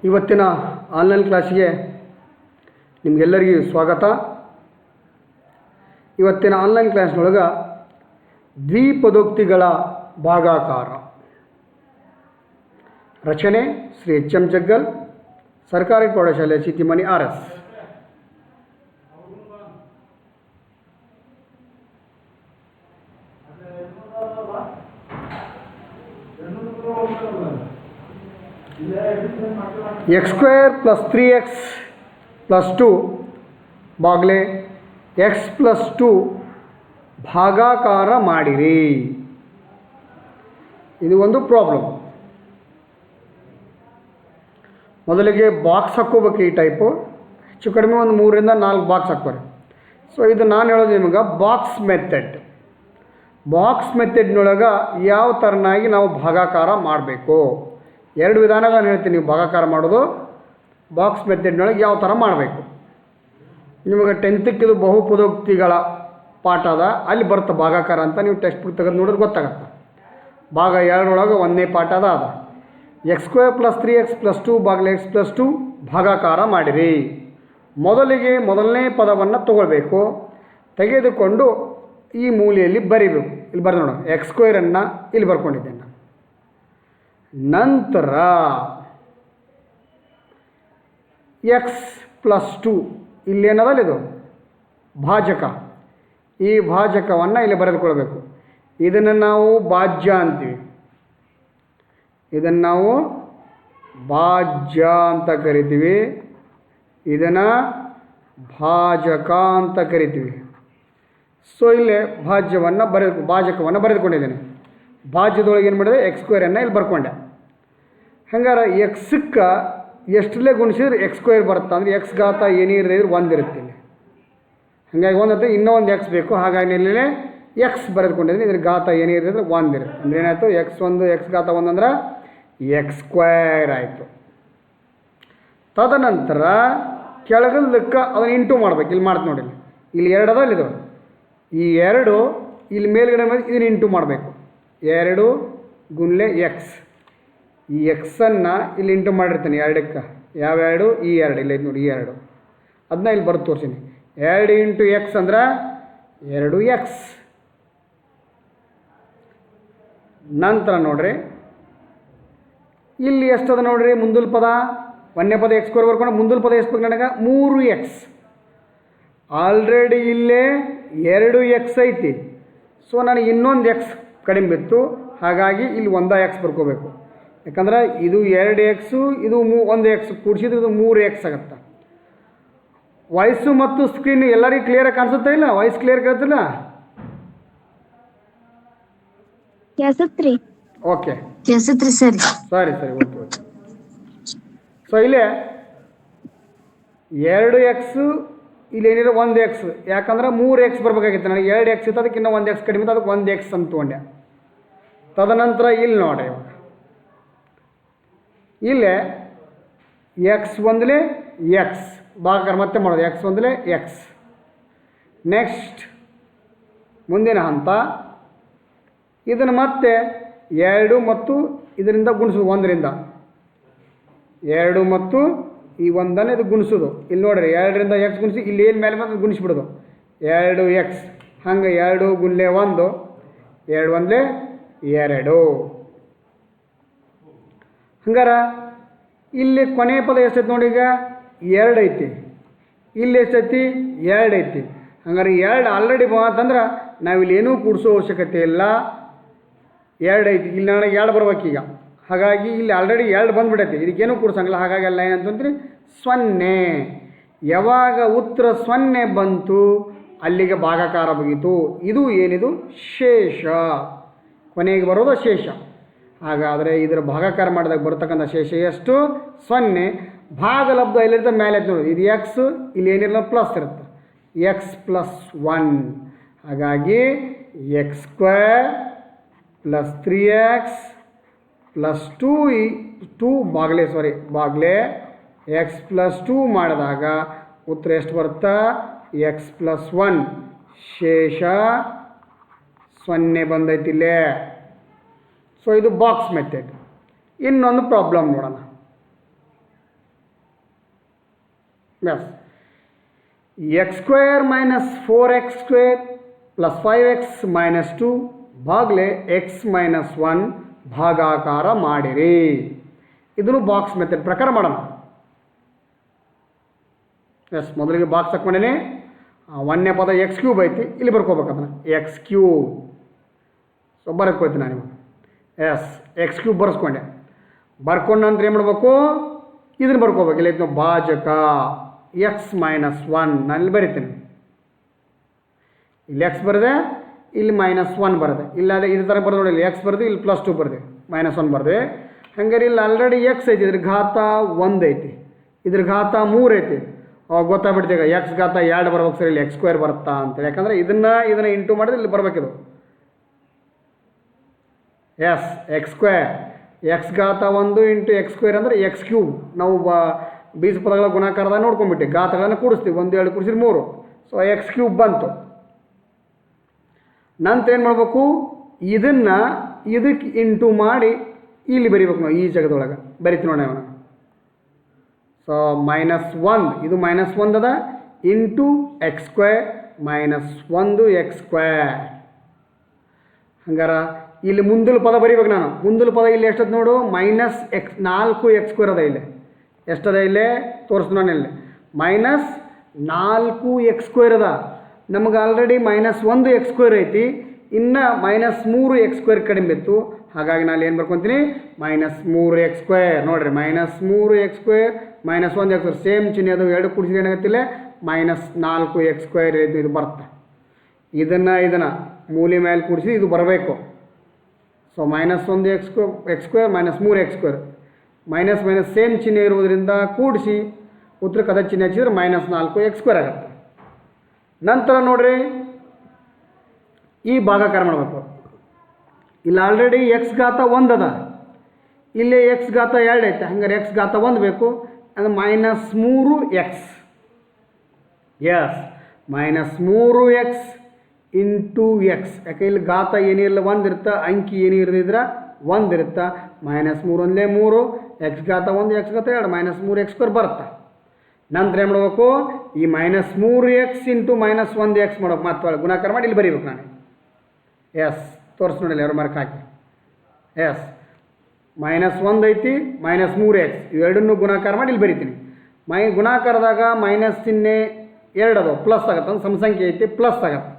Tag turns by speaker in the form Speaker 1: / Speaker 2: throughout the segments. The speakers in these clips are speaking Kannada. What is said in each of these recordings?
Speaker 1: ಇವತ್ತಿನ ಆನ್ಲೈನ್ ಕ್ಲಾಸಿಗೆ ನಿಮಗೆಲ್ಲರಿಗೂ ಸ್ವಾಗತ. ಇವತ್ತಿನ ಆನ್ಲೈನ್ ಕ್ಲಾಸ್ನೊಳಗೆ ದ್ವಿಪದೋಕ್ತಿಗಳ ಭಾಗಾಕಾರ ರಚನೆ ಶ್ರೀ ಎಚ್ ಎಂ ಜಗ್ಗಲ್, ಸರ್ಕಾರಿ ಪ್ರೌಢಶಾಲೆ ಚಿತಿಮನಿ RS. x² + 3x + 2 ಬಾಗ್ಲೆ x + 2 ಭಾಗಾಕಾರ ಮಾಡಿರಿ. ಇದು ಒಂದು ಪ್ರಾಬ್ಲಮ್. ಮೊದಲಿಗೆ ಬಾಕ್ಸ್ ಹಾಕ್ಕೋಬೇಕು. ಈ ಟೈಪು ಹೆಚ್ಚು ಕಡಿಮೆ ಒಂದು 3 ರಿಂದ 4 ಬಾಕ್ಸ್ ಹಾಕ್ತಾರೆ. ಸೊ ಇದು ನಾನು ಹೇಳೋದು ನಿಮಗೆ ಬಾಕ್ಸ್ ಮೆಥಡ್ನೊಳಗೆ ಯಾವ ಥರನಾಗಿ ನಾವು ಭಾಗಾಕಾರ ಮಾಡಬೇಕು. 2 ವಿಧಾನಗಳನ್ನು ಹೇಳ್ತೀನಿ. ನೀವು ಭಾಗಾಕಾರ ಮಾಡೋದು ಬಾಕ್ಸ್ ಮೆಥಡ್ನೊಳಗೆ ಯಾವ ಥರ ಮಾಡಬೇಕು. ನಿಮಗೆ 10th ಇದು ಬಹುಪದೋಕ್ತಿಗಳ ಪಾಠ ಅದ, ಅಲ್ಲಿ ಬರುತ್ತೆ ಭಾಗಾಕಾರ ಅಂತ. ನೀವು ಟೆಕ್ಸ್ಟ್ ಬುಕ್ ತೆಗೆದು ನೋಡಿದ್ರೆ ಗೊತ್ತಾಗತ್ತೆ. ಭಾಗ 2 ಒಳಗೆ 1ನೇ ಪಾಠ ಅದ. x² + 3x + 2 ಬಾಗಿಲೆ x + 2 ಭಾಗಾಕಾರ ಮಾಡಿರಿ. ಮೊದಲಿಗೆ ಮೊದಲನೇ ಪದವನ್ನು ತಗೊಳ್ಬೇಕು. ತೆಗೆದುಕೊಂಡು ಈ ಮೂಲೆಯಲ್ಲಿ ಬರಿಬೇಕು. ಇಲ್ಲಿ ಬರ್ದು ನೋಡೋಣ. x² ಅನ್ನು ಇಲ್ಲಿ ಬರ್ಕೊಂಡಿದ್ದೇನೆ. ನಂತರ x + 2 ಇಲ್ಲೇನದಲ್ಲ, ಇದು ಭಾಜಕ. ಈ ಭಾಜಕವನ್ನು ಇಲ್ಲಿ ಬರೆದುಕೊಳ್ಬೇಕು. ಇದನ್ನು ನಾವು ಭಾಜ್ಯ ಅಂತೀವಿ. ಇದನ್ನು ನಾವು ಭಾಜ್ಯ ಅಂತ ಕರಿತೀವಿ. ಇದನ್ನು ಭಾಜಕ ಅಂತ ಕರಿತೀವಿ. ಸೊ ಇಲ್ಲೇ ಭಾಜಕವನ್ನು ಬರೆದುಕೊಂಡಿದ್ದೇನೆ. ಭಾಜ್ಯದೊಳಗೆ ಏನು ಮಾಡಿದೆ, x² ಅನ್ನು ಇಲ್ಲಿ ಬರ್ಕೊಂಡೆ. ಹಂಗಾರೆ ಎಕ್ಸ್ಗೆ ಎಷ್ಟರಲ್ಲೇ ಗುಣಿಸಿದ್ರೆ x² ಬರುತ್ತೆ. ಅಂದರೆ x ಘಾತ ಏನೇ ಇರದಿದ್ರೆ 1 ಇರುತ್ತೆ ಇಲ್ಲಿ. ಹಾಗಾಗಿ 1 ಅಂತ ಇನ್ನೂ ಒಂದು x ಬೇಕು. ಹಾಗಾಗಿ ಇಲ್ಲಿ x ಬರೆದುಕೊಂಡಿದ್ದೀನಿ. ಇದ್ರ ಘಾತ ಏನೇ ಇರದಿದ್ರೆ 1 ಇರುತ್ತೆ. ಅಂದರೆ ಏನಾಯಿತು, x1 x ಘಾತ 1 ಅಂದ್ರೆ x² ಆಯಿತು. ತದನಂತರ ಕೆಳಗಲ್ದಕ್ಕೆ ಅದನ್ನು ಇಂಟು ಮಾಡ್ಬೇಕು. ಇಲ್ಲಿ ಮಾಡ್ತು ನೋಡಿ, ಇಲ್ಲಿ 2 ಅದ, ಇದು ಈ 2 ಇಲ್ಲಿ ಮೇಲ್ಗಡೆ ಮೇಲೆ ಇದನ್ನು ಇಂಟು ಮಾಡಬೇಕು. 2 ಗುಣ್ಲೆ x. ಈ ಎಕ್ಸನ್ನು ಇಲ್ಲಿ ಇಂಟು ಮಾಡಿರ್ತೀನಿ 2ಕ್ಕೆ. ಯಾವ 2? ಈ 2 ಇಲ್ಲ ನೋಡಿ, ಈ 2 ಅದನ್ನ ಇಲ್ಲಿ ಬರೆದು ತೋರಿಸ್ತೀನಿ. 2 × x ಅಂದ್ರೆ 2x. ನಂತರ ನೋಡ್ರಿ, ಇಲ್ಲಿ ಎಷ್ಟದ ನೋಡ್ರಿ, ಮುಂದಲ್ ಪದ 1ನೇ ಪದ x² ಬರ್ಕೊಂಡು ಮುಂದಲ್ ಪದ ಎಷ್ಟು ಬೇಕು ನನಗೆ, 3x. ಆಲ್ರೆಡಿ ಇಲ್ಲೇ 2x ಐತಿ. ಸೊ ನನಗೆ ಇನ್ನೊಂದು x ಕಡಿಮೆ ಬಿತ್ತು. ಹಾಗಾಗಿ ಇಲ್ಲಿ 1x ಬರ್ಕೋಬೇಕು. ಯಾಕಂದ್ರೆ ಇದು 2x, ಇದು 1x ಕೂಡಿಸಿದ್ರೆ ಇದು 3x ಆಗುತ್ತೆ. ವಾಯ್ಸು ಮತ್ತು ಸ್ಕ್ರೀನ್ ಎಲ್ಲರಿಗೂ ಕ್ಲಿಯರಾಗಿ ಕಾಣಿಸುತ್ತಾ ಇಲ್ಲ? ವಾಯ್ಸ್ ಕ್ಲಿಯರ್ ಕೇಳ್ತಿಲ್ಲ? ಓಕೆ, ಸರಿ ಓಕೆ. ಸೊ ಇಲ್ಲೇ 2x ಇಲ್ಲಿ ಏನಿದೆ 1x. ಯಾಕಂದ್ರೆ 3x ಬರ್ಬೇಕಾಗಿತ್ತು ನನಗೆ. 2x ಇತ್ತು, ಅದಕ್ಕೆ ಇನ್ನೂ 1x ಕಡಿಮೆ ಇತ್ತು, ಅದಕ್ಕೆ 1x ಅಂತ ತೊಗೊಂಡೆ. ತದನಂತರ ಇಲ್ಲಿ ನೋಡಿ, ಇವಾಗ ಇಲ್ಲೇ x1 x ಭಾಗಾಕಾರ ಮತ್ತೆ ಮಾಡೋದು. x1 x. ನೆಕ್ಸ್ಟ್ ಮುಂದಿನ ಹಂತ, ಇದನ್ನು ಮತ್ತೆ 2 ಮತ್ತು ಇದರಿಂದ ಗುಣಿಸೋದು. 1ರಿಂದ 2 ಮತ್ತು ಈ 1 ಇದು ಗುಣಿಸೋದು. ಇಲ್ಲಿ ನೋಡ್ರಿ, 2ರಿಂದ x ಗುಣಿಸಿ ಇಲ್ಲಿ ಏನು ಮೇಲೆ ಬಂದು ಗುಣಿಸ್ಬಿಡೋದು 2x. ಹಂಗೆ 2 ಗುಣ್ಲೆ 1, 2 1 2. ಹಂಗಾರ ಇಲ್ಲಿ ಕೊನೆಯ ಪದ ಎಷ್ಟೈತಿ ನೋಡಿ, ಈಗ 2 ಐತಿ. ಇಲ್ಲಿ ಎಷ್ಟೈತಿ, 2 ಐತಿ. ಹಂಗಾರೆ 2 ಆಲ್ರೆಡಿ ಬಂತಂದ್ರೆ ನಾವಿಲ್ಲಿ ಏನೂ ಕೂಡಿಸೋ ಅವಶ್ಯಕತೆ ಇಲ್ಲ. 2 ಐತಿ. ಇಲ್ಲಿ ನನಗೆ 2 ಬರ್ಬೇಕೀಗ. ಹಾಗಾಗಿ ಇಲ್ಲಿ ಆಲ್ರೆಡಿ 2 ಬಂದುಬಿಡೈತಿ. ಇದಕ್ಕೇನೂ ಕೂಡ್ಸಂಗಿಲ್ಲ. ಹಾಗಾಗಿ ಎಲ್ಲ ಏನಂತಂದ್ರಿ, 0. ಯಾವಾಗ ಉತ್ತರ 0 ಬಂತು ಅಲ್ಲಿಗೆ ಭಾಗಾಕಾರ ಮುಗೀತು. ಇದು ಏನಿದು, ಶೇಷ. ಕೊನೆಗೆ ಬರೋದು ಶೇಷ. ಹಾಗಾದರೆ ಇದರ ಭಾಗಾಕಾರ ಮಾಡಿದಾಗ ಬರ್ತಕ್ಕಂಥ ಶೇಷ ಎಷ್ಟು, 0. ಭಾಗಲಬ್ಧ ಎಲ್ಲಿರುತ್ತೆ, ಮೇಲೆ ನೋಡಿ. ಇದು x, ಇಲ್ಲಿ ಏನಿರಲ್ಲ ಪ್ಲಸ್ ಇರುತ್ತೆ, x + 1. ಹಾಗಾಗಿ x² + 3x + 2 ಬಾಗ್ಲೆ x + 2 ಮಾಡಿದಾಗ ಉತ್ತರ ಎಷ್ಟು ಬರುತ್ತಾ, x + 1. ಶೇಷ 0 ಬಂದೈತಿಲ್ಲೇ. ಸೊ ಇದು ಬಾಕ್ಸ್ ಮೆಥಡ್. ಇನ್ನೊಂದು ಪ್ರಾಬ್ಲಮ್ ನೋಡೋಣ. ಎಸ್ x square minus 4x square plus 5x minus 2 ಭಾಗಲೆ ಎಕ್ಸ್ ಮೈನಸ್ 1 ಭಾಗಾಕಾರ ಮಾಡಿರಿ. ಇದನ್ನು ಬಾಕ್ಸ್ ಮೆಥಡ್ ಪ್ರಕಾರ ಮಾಡೋಣ. ಎಸ್ ಮೊದಲಿಗೆ ಬಾಕ್ಸ್ ಹಾಕ್ಕೊಂಡೇನೆ. ಒಂದನೇ ಪದ ಎಕ್ಸ್ ಕ್ಯೂಬ್ ಐತಿ, ಇಲ್ಲಿ ಬರ್ಕೋಬೇಕು ಅದನ್ನು ಎಕ್ಸ್ ಕ್ಯೂಬ್. ಸೊ ಬರ್ಕೊಳ್ತೀನಿ ನಾನು ಇವಾಗ. ಎಸ್ ಎಕ್ಸ್ ಕ್ಯೂಬ್ ಬರ್ಸ್ಕೊಂಡೆ. ಬರ್ಕೊಂಡ ನಂತರ ಏನು ಮಾಡಬೇಕು, ಇದನ್ನು ಬರ್ಕೋಬೇಕು. ಇಲ್ಲಿ ನಾವು ಭಾಜಕ ಎಕ್ಸ್ ಮೈನಸ್ 1 ನಾನು ಇಲ್ಲಿ ಬರಿತೀನಿ. ಇಲ್ಲಿ ಎಕ್ಸ್ ಬರದೆ, ಇಲ್ಲಿ ಮೈನಸ್ 1 ಬರದೆ. ಇಲ್ಲ ಅದೇ ಇದೇ ಥರ ಬರೋದು ನೋಡಿ, ಇಲ್ಲಿ ಎಕ್ಸ್ ಬರೆದು ಇಲ್ಲಿ +2 ಬರೆದೆ, -1 ಬರೆದೆ. ಹಂಗಾರೆ ಇಲ್ಲಿ ಆಲ್ರೆಡಿ ಎಕ್ಸ್ ಐತಿ, ಇದ್ರ ಘಾತ 1 ಐತಿ, ಇದ್ರ ಘಾತ 3 ಐತಿ. ಅವಾಗ ಗೊತ್ತಾಗ್ಬಿಡ್ತೀವಿ ಈಗ ಎಕ್ಸ್ ಘಾತ 2 ಬರ್ಬೇಕು ಸರ್, ಇಲ್ಲಿ ಎಕ್ಸ್ ಸ್ಕ್ವೇರ್ ಬರುತ್ತಾ ಅಂತೇಳಿ. ಯಾಕಂದರೆ ಇದನ್ನು ಇಂಟು ಮಾಡಿದ್ರೆ ಇಲ್ಲಿ ಬರ್ಬೇಕಿದು. ಎಸ್ ಎಕ್ಸ್ ಸ್ಕ್ವೇರ್, ಎಕ್ಸ್ ಘಾತ 1 ಇಂಟು ಎಕ್ಸ್ ಸ್ಕ್ವೇರ್ ಅಂದರೆ ಎಕ್ಸ್ ಕ್ಯೂಬ್. ನಾವು ಬೀಜ ಪದಗಳ ಗುಣಾಕಾರದಾಗ ನೋಡ್ಕೊಂಡ್ಬಿಟ್ಟು ಘಾತಗಳನ್ನು ಕೂಡಿಸ್ತೀವಿ. 1 2 ಕೂಡಿಸಿದ್ರೆ 3. ಸೊ ಎಕ್ಸ್ ಕ್ಯೂಬ್ ಬಂತು. ನಂತರ ಏನು ಮಾಡಬೇಕು, ಇದಕ್ಕೆ ಇಂಟು ಮಾಡಿ ಇಲ್ಲಿ ಬರಿಬೇಕು. ನಾವು ಈ ಜಾಗದೊಳಗೆ ಬರಿತೀವಿ ನೋಡಿ ಅವನು. ಸೊ -1 ಇದು -1 ಅದ into X square -1 X square. ಹಂಗಾರ ಇಲ್ಲಿ ಮುಂದಲ ಪದ ಬರಿಬೇಕು ನಾನು. ಮುಂದಲ ಪದ ಇಲ್ಲಿ ಎಷ್ಟದ ನೋಡು, -4x ಸ್ಕ್ವೇರ್ ಅದ. ಇಲ್ಲಿ ಎಷ್ಟದ, ಇಲ್ಲೇ ತೋರಿಸ್ತು ನಾನು. ಇಲ್ಲಿ -4x ಸ್ಕ್ವೇರ್ ಅದ. ನಮಗೆ ಆಲ್ರೆಡಿ -1x ಸ್ಕ್ವೇರ್ ಐತಿ, ಇನ್ನು -3x ಸ್ಕ್ವೇರ್ ಕಡಿಮೆ ಇತ್ತು. ಹಾಗಾಗಿ ನಾನು ಏನು ಬರ್ಕೊತೀನಿ, -3x ಸ್ಕ್ವೇರ್. ನೋಡಿರಿ -3x square -1x square same ಚಿಹ್ನೆ ಅದು. ಎರಡು ಕೂಡಿಸಿ ಏನಾಗತ್ತಿಲ್ಲ, -4x ಸ್ಕ್ವೇರ್ ಇದು ಬರುತ್ತೆ. ಇದನ್ನು ಮೂಲೆ ಮೇಲೆ ಕೂಡಿಸಿ ಇದು ಬರಬೇಕು. So -1x square -3x square minus same ಚಿಹ್ನೆ ಇರುವುದರಿಂದ ಕೂಡಿಸಿ ಉತ್ತರಕ್ಕೆ ಅದೇ ಚಿಹ್ನೆ ಹಚ್ಚಿದ್ರೆ -4x ಸ್ಕ್ವೇರ್ ಆಗುತ್ತೆ. ನಂತರ ನೋಡ್ರಿ ಈ ಭಾಗಾಕಾರ ಮಾಡಬೇಕು. ಇಲ್ಲಿ ಆಲ್ರೆಡಿ ಎಕ್ಸ್ ಘಾತ 1 ಅದ, ಇಲ್ಲಿ ಎಕ್ಸ್ ಘಾತ 2 ಐತೆ. ಹಂಗಾರೆ ಎಕ್ಸ್ ಘಾತ 1 ಬೇಕು, ಅದು -3x. Yes -3x into x. ಯಾಕೆ ಇಲ್ಲಿ ಘಾತ ಏನಿರಲ್ಲ 1 ಇರುತ್ತೆ, ಅಂಕಿ ಏನೇ ಇರದಿದ್ರೆ 1 ಇರುತ್ತೆ. -3 ಒಂದೇ 3, ಎಕ್ಸ್ ಘಾತ 1 ಎಕ್ಸ್ ಘಾತ 2 -3x ಸ್ಕ್ವೇರ್ ಬರುತ್ತೆ. ನಂತರ ಏನು ಮಾಡಬೇಕು, ಈ -3x ಇಂಟು -1x ಮಾಡೋಕೆ ಮತ್ತೆ ಗುಣಾಕಾರ ಮಾಡಿ ಇಲ್ಲಿ ಬರೀಬೇಕು ನಾನು. ಎಸ್ ತೋರಿಸ್ ನೋಡಿಲ್ಲ ಎರಡು ಮಾರ್ಕ್ ಹಾಕಿ. ಎಸ್ -1 ಐತಿ -3x ಇವೆರಡನ್ನೂ ಗುಣಾಕಾರ ಮಾಡಿ ಇಲ್ಲಿ ಬರಿತೀನಿ. ಗುಣಾಕಾರದಾಗ ಮೈನಸ್ ಚಿಹ್ನೆ 2 ಅದು ಪ್ಲಸ್ ಆಗುತ್ತೆ, ಒಂದು ಸಮಸಂಖ್ಯೆ ಐತಿ ಪ್ಲಸ್ ಆಗುತ್ತೆ.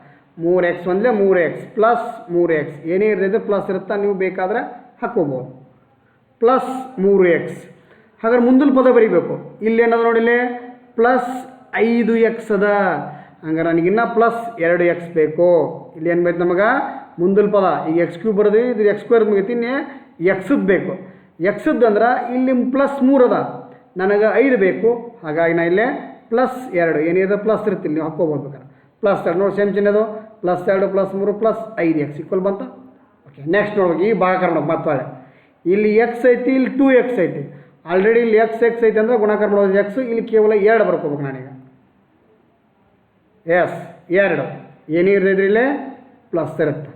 Speaker 1: 3x ಒಂದಲೇ 3x ಪ್ಲಸ್ 3x ಏನೇ ಇರ್ತೈತೆ ಪ್ಲಸ್ ಇರುತ್ತಾ, ನೀವು ಬೇಕಾದರೆ ಹಾಕ್ಕೋಬೋದು +3x. ಹಾಗಾದ್ರೆ ಮುಂದಿನ ಪದ ಬರಿಬೇಕು. ಇಲ್ಲಿ ಏನದ ನೋಡಿಲ್ಲಿ +5x ಅದ. ಹಂಗಾರೆ ನನಗಿನ್ನ +2x ಬೇಕು. ಇಲ್ಲಿ ಏನು ಬೇಕು ನಮಗೆ ಮುಂದಿನ ಪದ. ಈಗ ಎಕ್ಸ್ ಕ್ಯೂಬ್ ಬರೋದು, ಇದು ಎಕ್ಸ್ ಸ್ಕ್ವೇರ್ ಮುಗಿತಿ, ಎಕ್ಸದ್ದು ಬೇಕು. ಎಕ್ಸದ್ದು ಅಂದ್ರೆ ಇಲ್ಲಿ +3 ಅದ, ನನಗೆ 5 ಬೇಕು. ಹಾಗಾಗಿ ನಾ ಇಲ್ಲೇ +2 ಏನಿದೆ ಪ್ಲಸ್ ಇರ್ತಿಲ್ಲ, ನೀವು ಹಾಕ್ಕೋಬೋದು ಬೇಕಾರೆ. +2 ನೋಡಿ ಸೇಮ್ ಚಿನ್ನದು, +2 +3 +5x ಈಕ್ವಲ್ ಬಂತ. ಓಕೆ ನೆಕ್ಸ್ಟ್ ನೋಡ್ಬೇಕು, ಈ ಭಾಗಾಕಾರ ಮಾಡೋದು ಮತ್ತೆ. ಇಲ್ಲಿ ಎಕ್ಸ್ ಐತಿ, ಇಲ್ಲಿ 2x ಐತಿ. ಆಲ್ರೆಡಿ ಇಲ್ಲಿ ಎಕ್ಸ್ ಐತಿ ಅಂದರೆ ಗುಣಾಕಾರ ಮಾಡೋದು ಎಕ್ಸ್, ಇಲ್ಲಿ ಕೇವಲ 2 ಬರ್ಕೋಬೇಕು ನಾನೀಗ. ಎಸ್ 2 ಏನೇ ಇರ್ತೈತ್ರಿ ಇಲ್ಲೇ ಪ್ಲಸ್ ಇರುತ್ತೆ.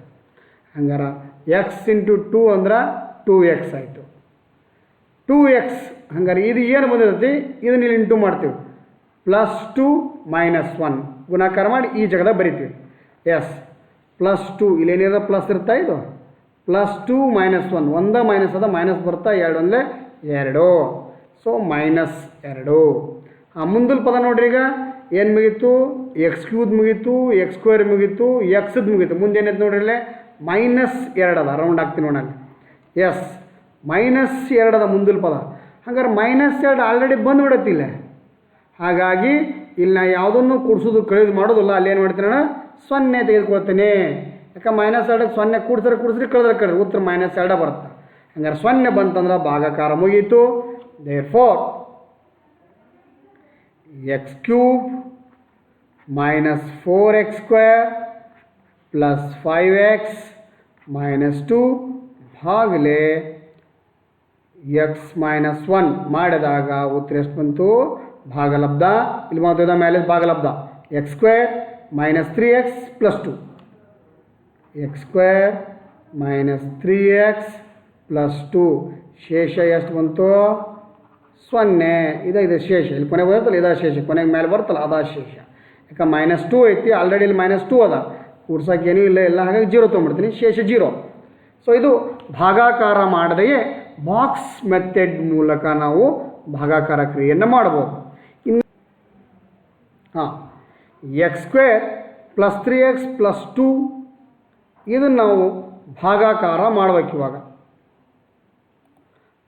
Speaker 1: ಹಂಗಾರೆ ಎಕ್ಸ್ ಇಂಟು 2 ಅಂದ್ರೆ 2x ಆಯಿತು. 2x ಹಂಗಾರೆ ಇದು ಏನು ಬಂದಿರುತ್ತೆ, ಇದನ್ನ ಇಲ್ಲಿ ಇಂಟು ಮಾಡ್ತೀವಿ. +2 -1 ಗುಣಾಕಾರ ಮಾಡಿ ಈ ಜಾಗದಾಗ ಬರಿತೀವಿ. ಎಸ್ +2 ಇಲ್ಲೇನಿದೆ ಪ್ಲಸ್ ಇರ್ತಾ, ಇದು +2 -1 ಒಂದ ಮೈನಸ್ ಅದ, ಮೈನಸ್ ಬರ್ತಾ 2 ಒಂದಲೇ 2. ಸೊ -2. ಮುಂದಿನ ಪದ ನೋಡ್ರಿ, ಈಗ ಏನು ಮುಗೀತು, ಎಕ್ಸ್ ಕ್ಯೂಬ್ ಮುಗೀತು, ಎಕ್ಸ್ ಸ್ಕ್ವೇರ್ ಮುಗೀತು, ಎಕ್ಸದ್ದು ಮುಗೀತು. ಮುಂದೆ ಏನೈತೆ ನೋಡ್ರಿ, ಇಲ್ಲೇ -2 ಅದ. ರೌಂಡ್ ಹಾಕ್ತೀನಿ ನೋಡಲ್ಲಿ. ಎಸ್ -2 ಅದ ಮುಂದಿನ ಪದ. ಹಾಗಾದ್ರೆ -2 ಆಲ್ರೆಡಿ ಬಂದುಬಿಡತ್ತೆ ಇಲ್ಲೇ. ಹಾಗಾಗಿ ಇಲ್ಲಿ ನಾ ಯಾವುದನ್ನು ಕೂಡಿಸೋದು ಕಳೆದು ಮಾಡೋದಿಲ್ಲ. ಅಲ್ಲಿ ಏನು ಮಾಡ್ತೀನಿ ನಾನು 0 ತೆಗೆದುಕೊಳ್ತೀನಿ. ಯಾಕೆ -2 0 ಕೂಡಿಸ್ರಿ ಕಳೆದ್ರೆ ಉತ್ತರ -2 ಬರುತ್ತೆ. ಹಂಗಾರೆ 0 ಬಂತಂದ್ರೆ ಭಾಗಾಕಾರ ಮುಗೀತು. Therefore X cube -4x square plus 5x -2 ಭಾಗಲೆ x -1 ಮಾಡಿದಾಗ ಉತ್ತರ ಎಷ್ಟು ಬಂತು, ಭಾಗಲಬ್ಧ. ಇಲ್ಲಿ ಮಾತಾಡ ಮೇಲೆ ಭಾಗಲಬ್ಧ. X square -3x + 2 x square -3x + 2 ಶೇಷ ಎಷ್ಟು ಬಂತು, 0 ಇದು ಶೇಷ. ಇಲ್ಲಿ ಕೊನೆಗೆ ಬರುತ್ತಲ್ಲ ಇದ ಶೇಷ, ಕೊನೆಗೆ ಮೇಲೆ ಬರುತ್ತಲ್ಲ ಅದ ಶೇಷ. ಯಾಕೆ -2 ಐತಿ, ಆಲ್ರೆಡಿ ಇಲ್ಲಿ -2 ಅದ, ಕೂಡ್ಸೋಕೆ ಏನೂ ಇಲ್ಲ, ಹಾಗಾಗಿ 0 ತೊಗೊಂಡ್ಬಿಡ್ತೀನಿ, ಶೇಷ 0. ಸೊ ಇದು ಭಾಗಾಕಾರ ಮಾಡದೆಯೇ ಬಾಕ್ಸ್ ಮೆಥಡ್ ಮೂಲಕ ನಾವು ಭಾಗಾಕಾರ ಕ್ರಿಯೆಯನ್ನು ಮಾಡ್ಬೋದು. ಇನ್ನು x² + 3x + 2 ಇದನ್ನು ನಾವು ಭಾಗಾಕಾರ ಮಾಡ್ಬೇಕು. ಇವಾಗ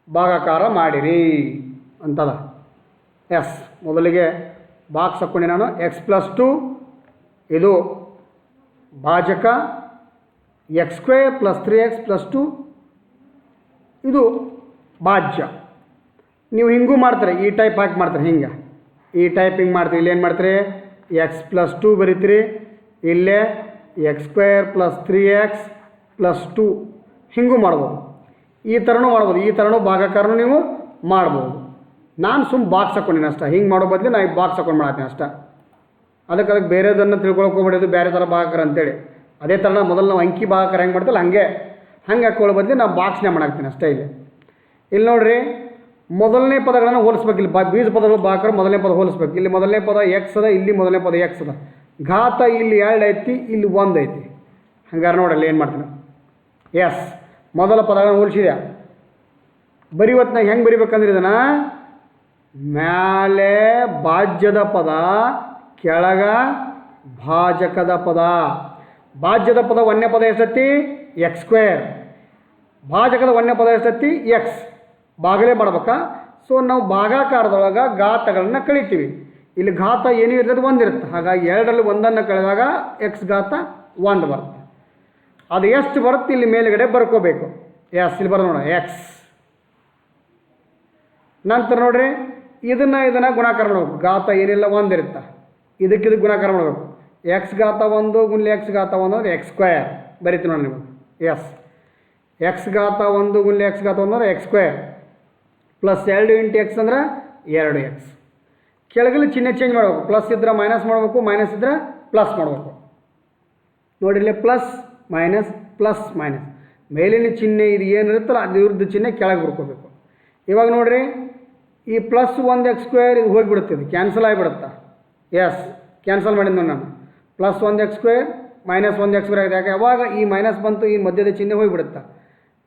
Speaker 1: ಭಾಗಾಕಾರ ಮಾಡಿರಿ ಅಂತದ. ಎಸ್, ಮೊದಲಿಗೆ ಬಾಕ್ಸ್ ಹಾಕ್ಕೊಂಡು ನಾನು x + 2 ಇದು ಭಾಜಕ, x² + 3x + 2 ಇದು ಭಾಜ್ಯ. ನೀವು ಹಿಂಗೂ ಮಾಡ್ತಾರೆ, ಈ ಟೈಪ್ ಹಾಕಿ ಮಾಡ್ತಾರೆ, ಹಿಂಗೆ ಈ ಟೈಪ್ ಹಿಂಗೆ ಮಾಡ್ತೀರಿ. ಇಲ್ಲಿ ಏನು ಮಾಡ್ತೀರಿ, x + 2 ಬರೀತೀರಿ, ಇಲ್ಲೇ x² + 3x + 2 ಹಿಂಗೂ ಮಾಡ್ಬೋದು. ಈ ಥರನೂ ಮಾಡ್ಬೋದು, ಈ ಥರನೂ ಭಾಗಾಕಾರನೂ ನೀವು ಮಾಡ್ಬೋದು. ನಾನು ಸುಮ್ಮ ಬಾಕ್ಸ್ ಹಾಕ್ಕೊಂಡಿನಿ ಅಷ್ಟೇ, ಹಿಂಗೆ ಮಾಡೋ ಬದಲು ನಾನು ಈ ಬಾಕ್ಸ್ ಹಾಕೊಂಡು ಮಾಡ್ತೀನಿ ಅಷ್ಟೇ. ಅದಕ್ಕೆ ಬೇರೆದನ್ನು ತಿಳ್ಕೊಳಕ್ಕೆ ಹೋಗ್ಬಿಡೋದು, ಬೇರೆ ಥರ ಭಾಗಾಕಾರ ಅಂತೇಳಿ. ಅದೇ ಥರ ಮೊದಲು ನಾವು ಅಂಕಿ ಭಾಗಾಕಾರ ಹೆಂಗೆ ಮಾಡ್ತಲ್ಲ ಹಂಗೆ ಹಾಕೊಳ್ಳೋ ಬದಲು ನಾವು ಬಾಕ್ಸ್ನೇ ಮಾಡಾಕ್ತೀನಿ ಅಷ್ಟೇ. ಇಲ್ಲಿ ನೋಡಿರಿ, ಮೊದಲನೇ ಪದಗಳನ್ನು ಹೋಲಿಸ್ಬೇಕು. ಇಲ್ಲಿ ಬೀಜ ಪದಗಳು ಭಾಗಾಕಾರ ಮೊದಲನೇ ಪದ ಹೋಲಿಸ್ಬೇಕು. ಇಲ್ಲಿ ಮೊದಲನೇ ಪದ x ಅದ, ಇಲ್ಲಿ ಮೊದಲನೇ ಪದ x ಅದ, ಘಾತ ಇಲ್ಲಿ 2 ಐತಿ, ಇಲ್ಲಿ 1 ಐತಿ. ಹಂಗಾರೆ ನೋಡಲ್ಲಿ ಏನು ಮಾಡ್ತೀನಿ, ಎಸ್ ಮೊದಲ ಪದಗಳನ್ನು ಹೋಲಿಸಿದೆ. ಬರೀವತ್ನಾಗ ಹೆಂಗೆ ಬರಿಬೇಕಂದ್ರೆ ಇದನ್ನು ಮ್ಯಾಲೆ ಭಾಜ್ಯದ ಪದ, ಕೆಳಗ ಭಾಜಕದ ಪದ. ಭಾಜ್ಯದ ಪದ ಒಂದನೇ ಪದ ಎಷ್ಟೈತಿ, x². ಭಾಜಕದ ಒಂದನೇ ಪದ ಎಷ್ಟೈತಿ, x. ಭಾಗಲೇ ಮಾಡ್ಬೇಕಾ. ಸೊ ನಾವು ಭಾಗಾಕಾರದೊಳಗೆ ಘಾತಗಳನ್ನು ಕಳಿತೀವಿ. ಇಲ್ಲಿ ಘಾತ ಏನೂ ಇರ್ತದೆ, 1 ಇರುತ್ತೆ. ಹಾಗಾಗಿ 2ರಲ್ಲಿ 1 ಕಳೆದಾಗ x ಘಾತ 1 ಬರುತ್ತೆ. ಅದು ಎಷ್ಟು ಬರುತ್ತೆ ಇಲ್ಲಿ ಮೇಲುಗಡೆ ಬರ್ಕೋಬೇಕು. ಎಸ್, ಇಲ್ಲಿ ಬರೋದು ನೋಡ x. ನಂತರ ನೋಡ್ರಿ, ಇದನ್ನು ಗುಣಾಕಾರ ಮಾಡಬೇಕು. ಘಾತ ಏನಿಲ್ಲ 1 ಇರುತ್ತೆ, ಇದಕ್ಕಿದು ಗುಣಾಕಾರ ಮಾಡಬೇಕು. x ಘಾತ 1 ಗುಣ್ಲೆ x ಘಾತ 1 ಅಂದರೆ x² ಬರೀತೀವಿ ನೋಡಿ ನೀವು. ಎಸ್, x ಘಾತ 1 ಗುಣ್ಲೆ x ಘಾತ 1 ಅಂದರೆ x² ಪ್ಲಸ್ 2 × x ಅಂದರೆ 2x. ಕೆಳಗಲ್ಲಿ ಚಿಹ್ನೆ ಚೇಂಜ್ ಮಾಡಬೇಕು. ಪ್ಲಸ್ ಇದ್ರೆ ಮೈನಸ್ ಮಾಡಬೇಕು, ಮೈನಸ್ ಇದ್ರೆ ಪ್ಲಸ್ ಮಾಡಬೇಕು. ನೋಡಿ ಇಲ್ಲಿ ಪ್ಲಸ್ ಮೈನಸ್ ಪ್ಲಸ್ ಮೈನಸ್, ಮೇಲಿನ ಚಿಹ್ನೆ ಇದು ಏನಿರುತ್ತಲ್ಲ ಅದು ಇವ್ರದ್ದು ಚಿಹ್ನೆ ಕೆಳಗೆ ಬರ್ಕೋಬೇಕು. ಇವಾಗ ನೋಡಿರಿ, ಈ +1x² ಇದು ಹೋಗಿಬಿಡುತ್ತೆ, ಇದು ಕ್ಯಾನ್ಸಲ್ ಆಗಿಬಿಡುತ್ತಾ. ಎಸ್, ಕ್ಯಾನ್ಸಲ್ ಮಾಡಿದ್ದು ನಾನು. +1x² -1x² ಆಗಿದೆ. ಯಾಕೆ ಯಾವಾಗ ಈ ಮೈನಸ್ ಬಂತು, ಈ ಮಧ್ಯದ ಚಿಹ್ನೆ ಹೋಗಿಬಿಡುತ್ತಾ.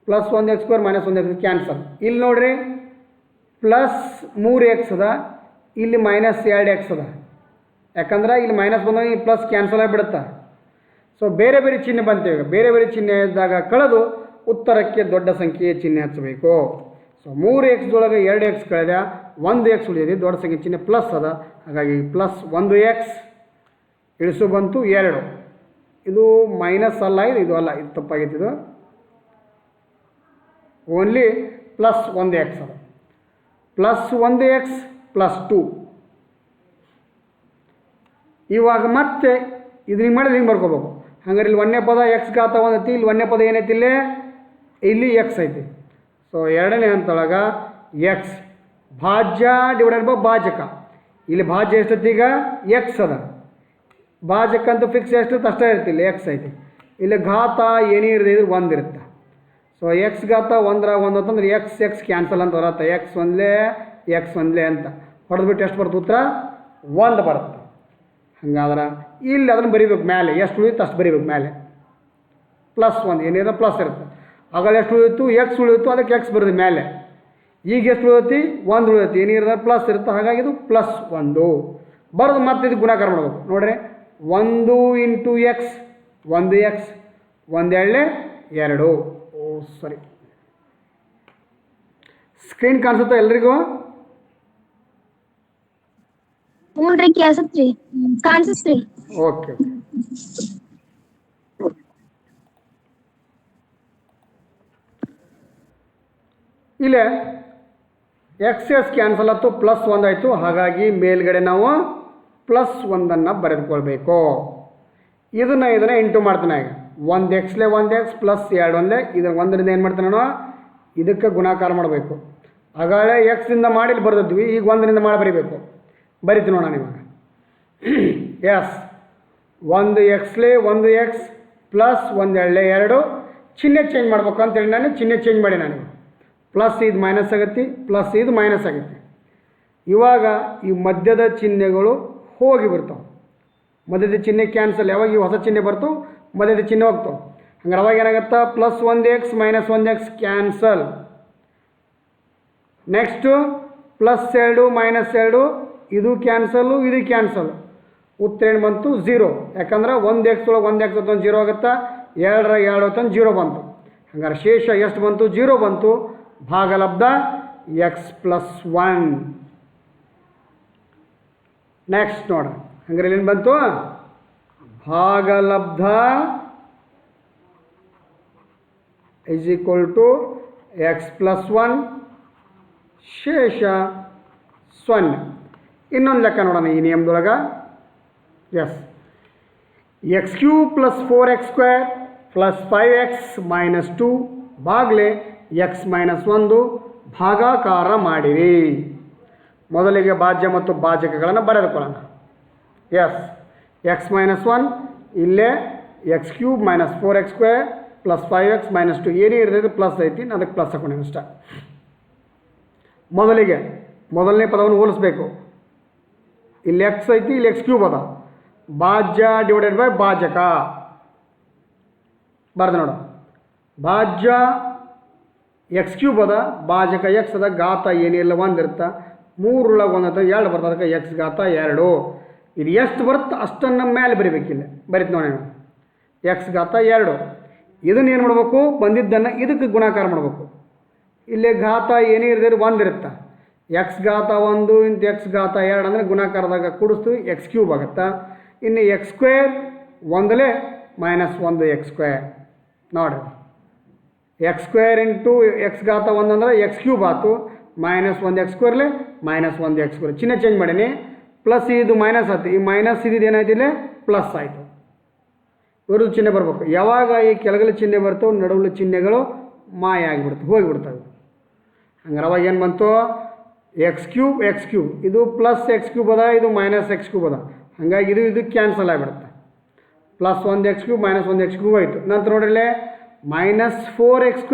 Speaker 1: +1x² -1x cancel. ಇಲ್ಲಿ ನೋಡಿರಿ, +3x ಅದ, ಇಲ್ಲಿ -2x ಅದ. ಯಾಕಂದ್ರೆ ಇಲ್ಲಿ ಮೈನಸ್ ಬಂದಾಗ ಈ ಪ್ಲಸ್ ಕ್ಯಾನ್ಸಲ್ ಆಗಿಬಿಡುತ್ತಾ. ಸೊ ಬೇರೆ ಬೇರೆ ಚಿಹ್ನೆ ಬಂತೇವೆ. ಬೇರೆ ಬೇರೆ ಚಿಹ್ನೆ ಇದ್ದಾಗ ಕಳೆದು ಉತ್ತರಕ್ಕೆ ದೊಡ್ಡ ಸಂಖ್ಯೆಯ ಚಿಹ್ನೆ ಹಚ್ಚಬೇಕು. ಸೊ 3x ಒಳಗೆ 2x ಕಳೆದ 1x ಉಳಿದಿದೆ, ದೊಡ್ಡ ಸಂಖ್ಯೆ ಚಿಹ್ನೆ ಪ್ಲಸ್ ಅದ. ಹಾಗಾಗಿ +1x ಇಳಿಸು ಬಂತು 2. ಇದು ಮೈನಸ್ ಅಲ್ಲ, ಇದು ಅಲ್ಲ, ಇದು ತಪ್ಪಾಗಿತ್ತು. ಇದು ಓನ್ಲಿ +1x ಅದ. +1x +2. ಇವಾಗ ಮತ್ತೆ ಇದು ಹಿಂಗೆ ಮಾಡಿದ್ರೆ ಹಿಂಗೆ ಬರ್ಕೋಬೇಕು. ಹಂಗಾರೆ ಇಲ್ಲಿ 1ನೇ ಪದ x ಘಾತ 1 ಐತಿ, ಇಲ್ಲಿ 1ನೇ ಪದ ಏನೈತಿ, ಇಲ್ಲಿ x ಐತಿ. ಸೊ 2ನೇ ಹಂತೊಳಗೆ x ಭಾಜ್ಯ ಡಿವೈಡೆಡ್ ಬೈ ಭಾಜಕ. ಇಲ್ಲಿ ಭಾಜ್ಯ ಎಷ್ಟೈತಿ, ಈಗ x ಅದ. ಭಾಜಕ ಅಂತ ಫಿಕ್ಸ್ ಎಷ್ಟಿರುತ್ತೆ ಅಷ್ಟೇ ಇರುತ್ತೆ, ಇಲ್ಲಿ x ಐತಿ. ಇಲ್ಲಿ ಘಾತ ಏನೇ ಇರದೆ ಇದ್ರೆ 1 ಇರುತ್ತೆ. ಸೊ x ಘಾತ 1 ಅಂತಂದ್ರೆ x ಕ್ಯಾನ್ಸಲ್ ಅಂತ ಬರುತ್ತೆ. x ಒಂದಲೇ ಅಂತ ಹೊಡೆದ್ಬಿಟ್ಟು ಎಷ್ಟು ಬರುತ್ತೆ ಉತ್ತರ 1 ಬರುತ್ತೆ. ಹಂಗಾದ್ರೆ ಇಲ್ಲಿ ಅದನ್ನು ಬರಿಬೇಕು, ಮೇಲೆ ಎಷ್ಟು ಉಳಿಯುತ್ತೆ ಅಷ್ಟು ಬರಿಬೇಕು. ಮೇಲೆ +1 ಏನಿದೆ ಪ್ಲಸ್ ಇರುತ್ತೆ. ಆಗ ಎಷ್ಟು ಉಳಿಯಿತು, x ಉಳಿಯಿತು, ಅದಕ್ಕೆ x ಬರೋದು ಮೇಲೆ. ಈಗ ಎಷ್ಟು ಉಳಿಯುತ್ತೆ, 1 ಉಳಿಯುತ್ತೆ, ಏನಿರೋದ ಪ್ಲಸ್ ಇರುತ್ತೆ. ಹಾಗಾಗಿ ಇದು +1 ಬರೋದು. ಮತ್ತೆ ಇದು ಗುಣಾಕಾರ ಮಾಡಬೇಕು. ನೋಡ್ರಿ, 1 × x 1x, 1 × 2. ಓ ಸರಿ, ಸ್ಕ್ರೀನ್ ಕಾಣಿಸುತ್ತಾ ಎಲ್ರಿಗೂ?
Speaker 2: ಹ್ಞೂನ್ರಿ, ಕಾಣಿಸುತ್ರಿ.
Speaker 1: ಓಕೆ. ಇಲ್ಲೇ ಎಕ್ಸ್ ಕ್ಯಾನ್ಸಲ್ ಆಯ್ತು, +1 ಆಯಿತು. ಹಾಗಾಗಿ ಮೇಲ್ಗಡೆ ನಾವು +1 ಬರೆದುಕೊಳ್ಬೇಕು. ಇದನ್ನು ಇಂಟು ಮಾಡ್ತಾನೆ. ಈಗ 1x + 2 ಇದನ್ನು 1ರಿಂದ ಏನು ಮಾಡ್ತಾನೆ ನಾನು, ಇದಕ್ಕೆ ಗುಣಾಕಾರ ಮಾಡಬೇಕು. ಆಗಾಳೆ ಎಕ್ಸಿಂದ ಮಾಡಿ ಇಲ್ಲಿ ಬರೆದಿದ್ವಿ, ಈಗ 1ರಿಂದ ಮಾಡಿ ಬರೀಬೇಕು. ಬರಿತೀನಿ ನೋಡೋಣ ಇವಾಗ. ಎಸ್, 1x + 1 ಚಿಹ್ನೆ ಚೇಂಜ್ ಮಾಡ್ಬೇಕು ಅಂತೇಳಿ ನಾನು ಚಿಹ್ನೆ ಚೇಂಜ್ ಮಾಡಿ. ನಾನು ಪ್ಲಸ್ ಇದು ಮೈನಸ್ ಆಗತ್ತೆ, ಪ್ಲಸ್ ಇದು ಮೈನಸ್ ಆಗುತ್ತೆ. ಇವಾಗ ಈ ಮಧ್ಯದ ಚಿಹ್ನೆಗಳು ಹೋಗಿ ಬರ್ತಾವೆ. ಮಧ್ಯದ ಚಿಹ್ನೆ ಕ್ಯಾನ್ಸಲ್. ಯಾವಾಗ ಈ ಹೊಸ ಚಿಹ್ನೆ ಬರ್ತಾವೆ ಮಧ್ಯದ ಚಿಹ್ನೆ ಹೋಗ್ತಾವೆ. ಹಂಗಾರೆ ಅವಾಗ ಏನಾಗುತ್ತಾ +1x -1x ಕ್ಯಾನ್ಸಲ್. ನೆಕ್ಸ್ಟು +2 -2 ಇದು ಕ್ಯಾನ್ಸಲ್ಲು ಇದು ಕ್ಯಾನ್ಸಲ್. ಉತ್ತರ ಏನು ಬಂತು 0. ಯಾಕಂದ್ರೆ 1x ಒಳಗೆ 1x ಹೊತ್ತೊಂದು 0 ಆಗುತ್ತಾ, 2 ಹೊತ್ತೊಂದು 0 ಬಂತು. ಹಂಗಾರೆ ಶೇಷ ಎಷ್ಟು ಬಂತು 0 ಬಂತು. ಭಾಗಲಬ್ಧ x+1. ನೆಕ್ಸ್ಟ್ ನೋಡ್ರಿ, ಹಂಗಾರೆ ಏನು ಬಂತು ಭಾಗಲಬ್ಧ = x+1 ಶೇಷ 0. ಇನ್ನೊಂದು ಲೆಕ್ಕ ನೋಡೋಣ ಈ ನಿಯಮದೊಳಗೆ. ಎಸ್ x³ + 4x² + 5x - 2 ಬಾಗ್ಲೆ x - 1 ಭಾಗಾಕಾರ ಮಾಡಿರಿ. ಮೊದಲಿಗೆ ಭಾಜ್ಯ ಮತ್ತು ಭಾಜಕಗಳನ್ನು ಬರೆದುಕೊಳ್ಳೋಣ. ಎಸ್ x - 1 ಇಲ್ಲೇ x³ - 4x² + 5x - 2 ಏನೇ ಇರ್ತೈತೆ ಪ್ಲಸ್ ಐತಿ, ನಾನು ಅದಕ್ಕೆ ಪ್ಲಸ್ ಹಾಕೊಂಡೇನೆ ಅಷ್ಟ. ಮೊದಲನೇ ಪದವನ್ನು ಹೋಲಿಸ್ಬೇಕು. ಇಲ್ಲಿ x ಐತಿ, ಇಲ್ಲಿ x³ ಅದ. ಭಾಜ್ಯ ಡಿವೈಡೆಡ್ ಬೈ ಭಾಜಕ ಬರ್ದು ನೋಡು. ಭಾಜ್ಯ x³ ಅದ, ಭಾಜಕ x ಅದ, ಘಾತ ಏನಿಲ್ಲ 1 ಇರುತ್ತೆ. 3 ಒಳಗೆ 1 ಅಂತ 2 ಬರ್ತದೆ, ಅದಕ್ಕೆ x ಘಾತ 2. ಇದು ಎಷ್ಟು ಬರುತ್ತೆ ಅಷ್ಟನ್ನು ಮೇಲೆ ಬರಿಬೇಕಿಲ್ಲ. ಬರೀತು ನೋಡಿ ನಾವು x ಘಾತ 2. ಇದನ್ನು ಏನು ಮಾಡಬೇಕು, ಬಂದಿದ್ದನ್ನು ಇದಕ್ಕೆ ಗುಣಾಕಾರ ಮಾಡಬೇಕು. ಇಲ್ಲಿ ಘಾತ ಏನೇ ಇರದಿದ್ರೆ 1 ಇರುತ್ತೆ. x ಘಾತ 1 ಇಂಟು x ಘಾತ 2 ಅಂದರೆ ಗುಣಾಕಾರದಾಗ ಕೂಡಿಸ್ತೀವಿ x³ ಆಗುತ್ತೆ. ಇನ್ನು x² 1 -1x². ನೋಡಿರಿ x² ಇಂಟು x ಘಾತ 1 ಅಂದರೆ x³ ಆಯ್ತು. -1x² -1x². ಚಿಹ್ನೆ ಚೇಂಜ್ ಮಾಡೀನಿ. ಪ್ಲಸ್ ಇದು ಮೈನಸ್ ಆಯ್ತು. ಈ ಮೈನಸ್ ಇದ್ದಿದ್ದು ಏನಾಯ್ತು ಇಲ್ಲಿ ಪ್ಲಸ್ ಆಯಿತು. ಇವ್ರದ್ದು ಚಿಹ್ನೆ ಬರಬೇಕು. ಯಾವಾಗ ಈ ಕೆಳಗಲ ಚಿಹ್ನೆ ಬರ್ತವೆ ನಡುವಲ ಚಿಹ್ನೆಗಳು ಮಾಯ ಆಗಿಬಿಡ್ತವೆ, ಹೋಗಿಬಿಡ್ತವೆ. ಹಂಗಾರೆ ಅವಾಗ ಏನು ಬಂತು x³ ಇದು +x³ ಅದ, ಇದು -x³ ಅದ. ಹಾಗಾಗಿ ಇದು ಕ್ಯಾನ್ಸಲ್ ಆಗಿಬಿಡುತ್ತೆ. +1x³ -1x³ ಆಯಿತು. ನಂತರ ನೋಡ್ರಿ -4x²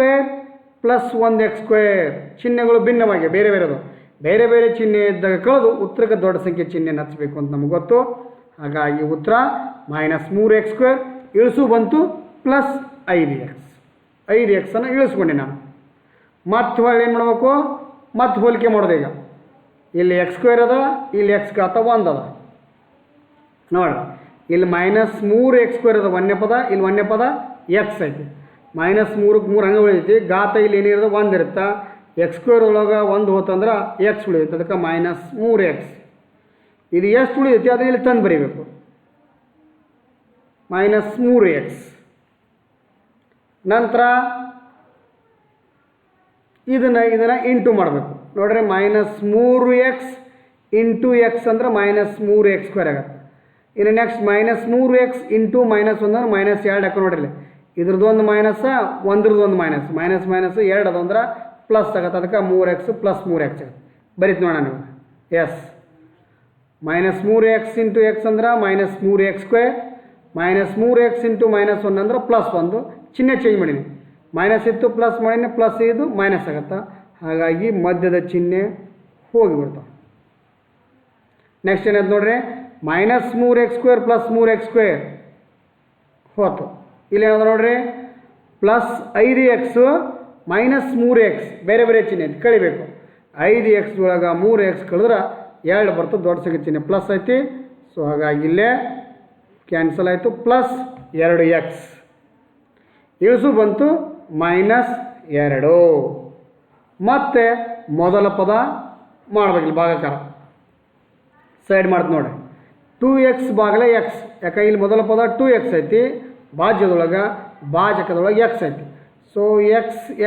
Speaker 1: + 1x². ಚಿಹ್ನೆಗಳು ಭಿನ್ನವಾಗಿ ಬೇರೆ ಬೇರೆದು. ಬೇರೆ ಬೇರೆ ಚಿಹ್ನೆ ಇದ್ದಾಗ ಕಳೆದು ಉತ್ತರಕ್ಕೆ ದೊಡ್ಡ ಸಂಖ್ಯೆ ಚಿಹ್ನೆಯನ್ನು ಹಚ್ಚಬೇಕು ಅಂತ ನಮಗೆ ಗೊತ್ತು. ಹಾಗಾಗಿ ಉತ್ತರ -3x² ಇಳಿಸು ಬಂತು +5x. 5xನ್ನು ಇಳಿಸ್ಕೊಂಡೆ ನಾನು. ಮತ್ತೆ ಹೊಳ್ಳಿ ಏನು ಮಾಡಬೇಕು, ಮತ್ತೆ ಹೋಲಿಕೆ ಮಾಡೋದು. ಈಗ ಇಲ್ಲಿ x² ಅದ, ಇಲ್ಲಿ x ಘಾತ 1 ಅದ. ನೋಡಿ ಇಲ್ಲಿ -3x² ಅದ 1ನೇ ಪದ, ಇಲ್ಲಿ 1ನೇ ಪದ x ಐತಿ. -3ಕ್ಕೆ 3 ಹಂಗೆ ಉಳಿದೈತಿ. ಘಾತ ಇಲ್ಲಿ ಏನಿರೋದು 1 ಇರುತ್ತೆ. x² ಒಳಗೆ 1 ಹೋತಂದ್ರೆ x ಉಳಿದೈತೆ, ಅದಕ್ಕೆ -3x. ಇದು ಎಷ್ಟು ಉಳಿದೈತಿ ಅದು ಇಲ್ಲಿ ತಂದು ಬರೀಬೇಕು. -3x. ನಂತರ ಇದನ್ನು ಇಂಟು ಮಾಡಬೇಕು. ನೋಡ್ರಿ -3x ಇಂಟು x ಅಂದ್ರೆ -3x² ಆಗುತ್ತೆ. ಇನ್ನು ನೆಕ್ಸ್ಟ್ -3x ಇಂಟು -1 ಅಂದ್ರೆ -2 ಹಾಕಿ ನೋಡ್ರಿ. ಇದ್ರದ್ದು ಒಂದು ಮೈನಸ್, ಒಂದ್ರದ್ದು ಒಂದು ಮೈನಸ್, -2 ಅದು ಅಂದ್ರೆ ಪ್ಲಸ್ ಆಗುತ್ತೆ. ಅದಕ್ಕೆ 3x + 3x ಆಗುತ್ತೆ. ಬರೀತು ನೋಡೋಣ ನೀವು. ಎಸ್ -3x ಇಂಟು x ಅಂದ್ರೆ -3x², -3x ಇಂಟು -1 ಅಂದ್ರೆ +1. ಚಿಹ್ನೆ ಚೇಂಜ್ ಮಾಡೀನಿ. ಮೈನಸ್ ಇತ್ತು ಪ್ಲಸ್ ಮಾಡೀನಿ, ಪ್ಲಸ್ ಇದು ಮೈನಸ್ ಆಗುತ್ತೆ. ಹಾಗಾಗಿ ಮಧ್ಯದ ಚಿಹ್ನೆ ಹೋಗಿಬಿಡ್ತಾವೆ. ನೆಕ್ಸ್ಟ್ ಏನಾಯ್ತು ನೋಡ್ರಿ, -3x² + 3x² ಹೋತು. ಇಲ್ಲಿ ಏನಾದ್ರು ನೋಡ್ರಿ +5x -3x ಬೇರೆ ಬೇರೆ ಚಿಹ್ನೆ ಐತಿ, ಕಳಿಬೇಕು. 5x ಒಳಗೆ 3x ಕಳೆದ್ರೆ 2 ಬರ್ತದೆ, ದೊಡ್ಡ ಸಂಖ್ಯೆ ಚಿಹ್ನೆ ಪ್ಲಸ್ ಐತಿ. ಸೊ ಹಾಗಾಗಿ ಇಲ್ಲೇ ಕ್ಯಾನ್ಸಲ್ ಆಯಿತು. +2x ಇಳಿಸು ಬಂತು -2. ಮತ್ತೆ ಮೊದಲ ಪದ ಮಾಡಬೇಕಿಲ್ಲ, ಭಾಗಾಕಾರ ಸೈಡ್ ಮಾಡ್ತು ನೋಡಿರಿ. 2x ಬಾಗಲೇ x. ಯಾಕೆ ಇಲ್ಲಿ ಮೊದಲ ಪದ 2x ಐತಿ, ಭಾಜ್ಯದೊಳಗೆ ಭಾಜಕದೊಳಗೆ x ಐತಿ. So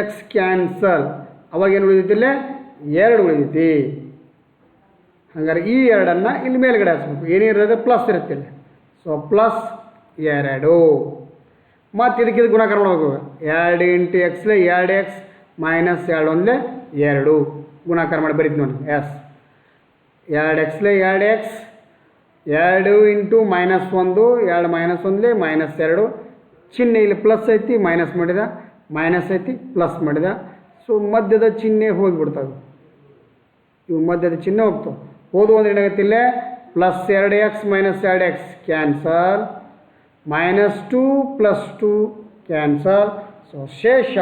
Speaker 1: x cancel. ಅವಾಗ ಏನು ಉಳಿದೈತಿ, ಇಲ್ಲೇ 2 ಉಳಿದೈತಿ. ಹಾಗಾದ್ರೆ ಈ 2ಅನ್ನು ಇಲ್ಲಿ ಮೇಲ್ಗಡೆ ಹಾಕ್ಸ್ಬೇಕು. ಏನಿರ್ತದೆ ಪ್ಲಸ್ ಇರುತ್ತೆ ಇಲ್ಲಿ. ಸೊ +2. ಮತ್ತು ಇದಕ್ಕಿದು ಗುಣಾಕಾರ ಮಾಡಬೇಕು. 2 ಇಂಟು x 2x -2 1 2 ಗುಣಾಕಾರ ಮಾಡಿ ಬರೀತು ನೋಡಿ. ಎಸ್ 2x 2x 2 ಇಂಟು -1 2 -1 -2 ಚಿಹ್ನೆ ಇಲ್ಲಿ ಪ್ಲಸ್ ಐತಿ, ಮೈನಸ್ ಮಾಡಿದ, ಮೈನಸ್ ಐತಿ ಪ್ಲಸ್ ಮಾಡಿದ. ಸೊ ಮಧ್ಯದ ಚಿಹ್ನೆ ಹೋಗಿಬಿಡ್ತವೆ. ಇವು ಮಧ್ಯದ ಚಿಹ್ನೆ ಹೋಗ್ತು. ಹೋದು ಅಂದರೆ ಏನಾಗುತ್ತೆ ಇಲ್ಲೇ +2x -2x cancel, -2 +2 cancel. So ಶೇಷ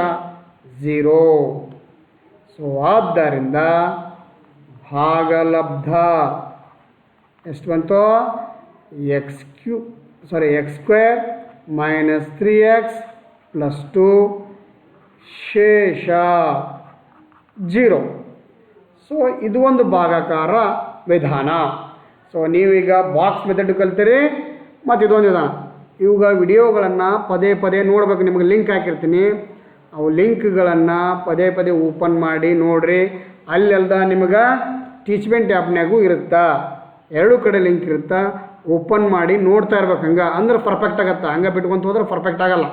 Speaker 1: 0. ಸೊ ಆದ್ದರಿಂದ ಭಾಗಲಬ್ಧ ಎಷ್ಟು ಬಂತು? x² -3x +2 ಶೇಷ 0. ಸೊ ಇದು ಒಂದು ಭಾಗಾಕಾರ ವಿಧಾನ. ಸೊ ನೀವೀಗ ಬಾಕ್ಸ್ ಮೆಥಡ್ ಕಲ್ತೀರಿ ಮತ್ತು ಇದೊಂದು ವಿಧಾನ. ಇವುಗಳ ವಿಡಿಯೋಗಳನ್ನು ಪದೇ ಪದೇ ನೋಡಬೇಕು. ನಿಮಗೆ ಲಿಂಕ್ ಹಾಕಿರ್ತೀನಿ. ಅವು ಲಿಂಕ್ಗಳನ್ನು ಪದೇ ಪದೇ ಓಪನ್ ಮಾಡಿ ನೋಡಿರಿ. ಅಲ್ಲೆಲ್ದ ನಿಮಗೆ ಟೀಚ್ಮೆಂಟ್ ಆ್ಯಪ್ನಾಗೂ ಇರುತ್ತಾ, ಎರಡೂ ಕಡೆ ಲಿಂಕ್ ಇರುತ್ತಾ. ಓಪನ್ ಮಾಡಿ ನೋಡ್ತಾ ಇರ್ಬೇಕು. ಹಂಗೆ ಅಂದ್ರೆ ಪರ್ಫೆಕ್ಟ್ ಆಗತ್ತೆ. ಹಂಗೆ ಬಿಟ್ಕೊಂತ ಹೋದ್ರೆ ಪರ್ಫೆಕ್ಟ್ ಆಗಲ್ಲ.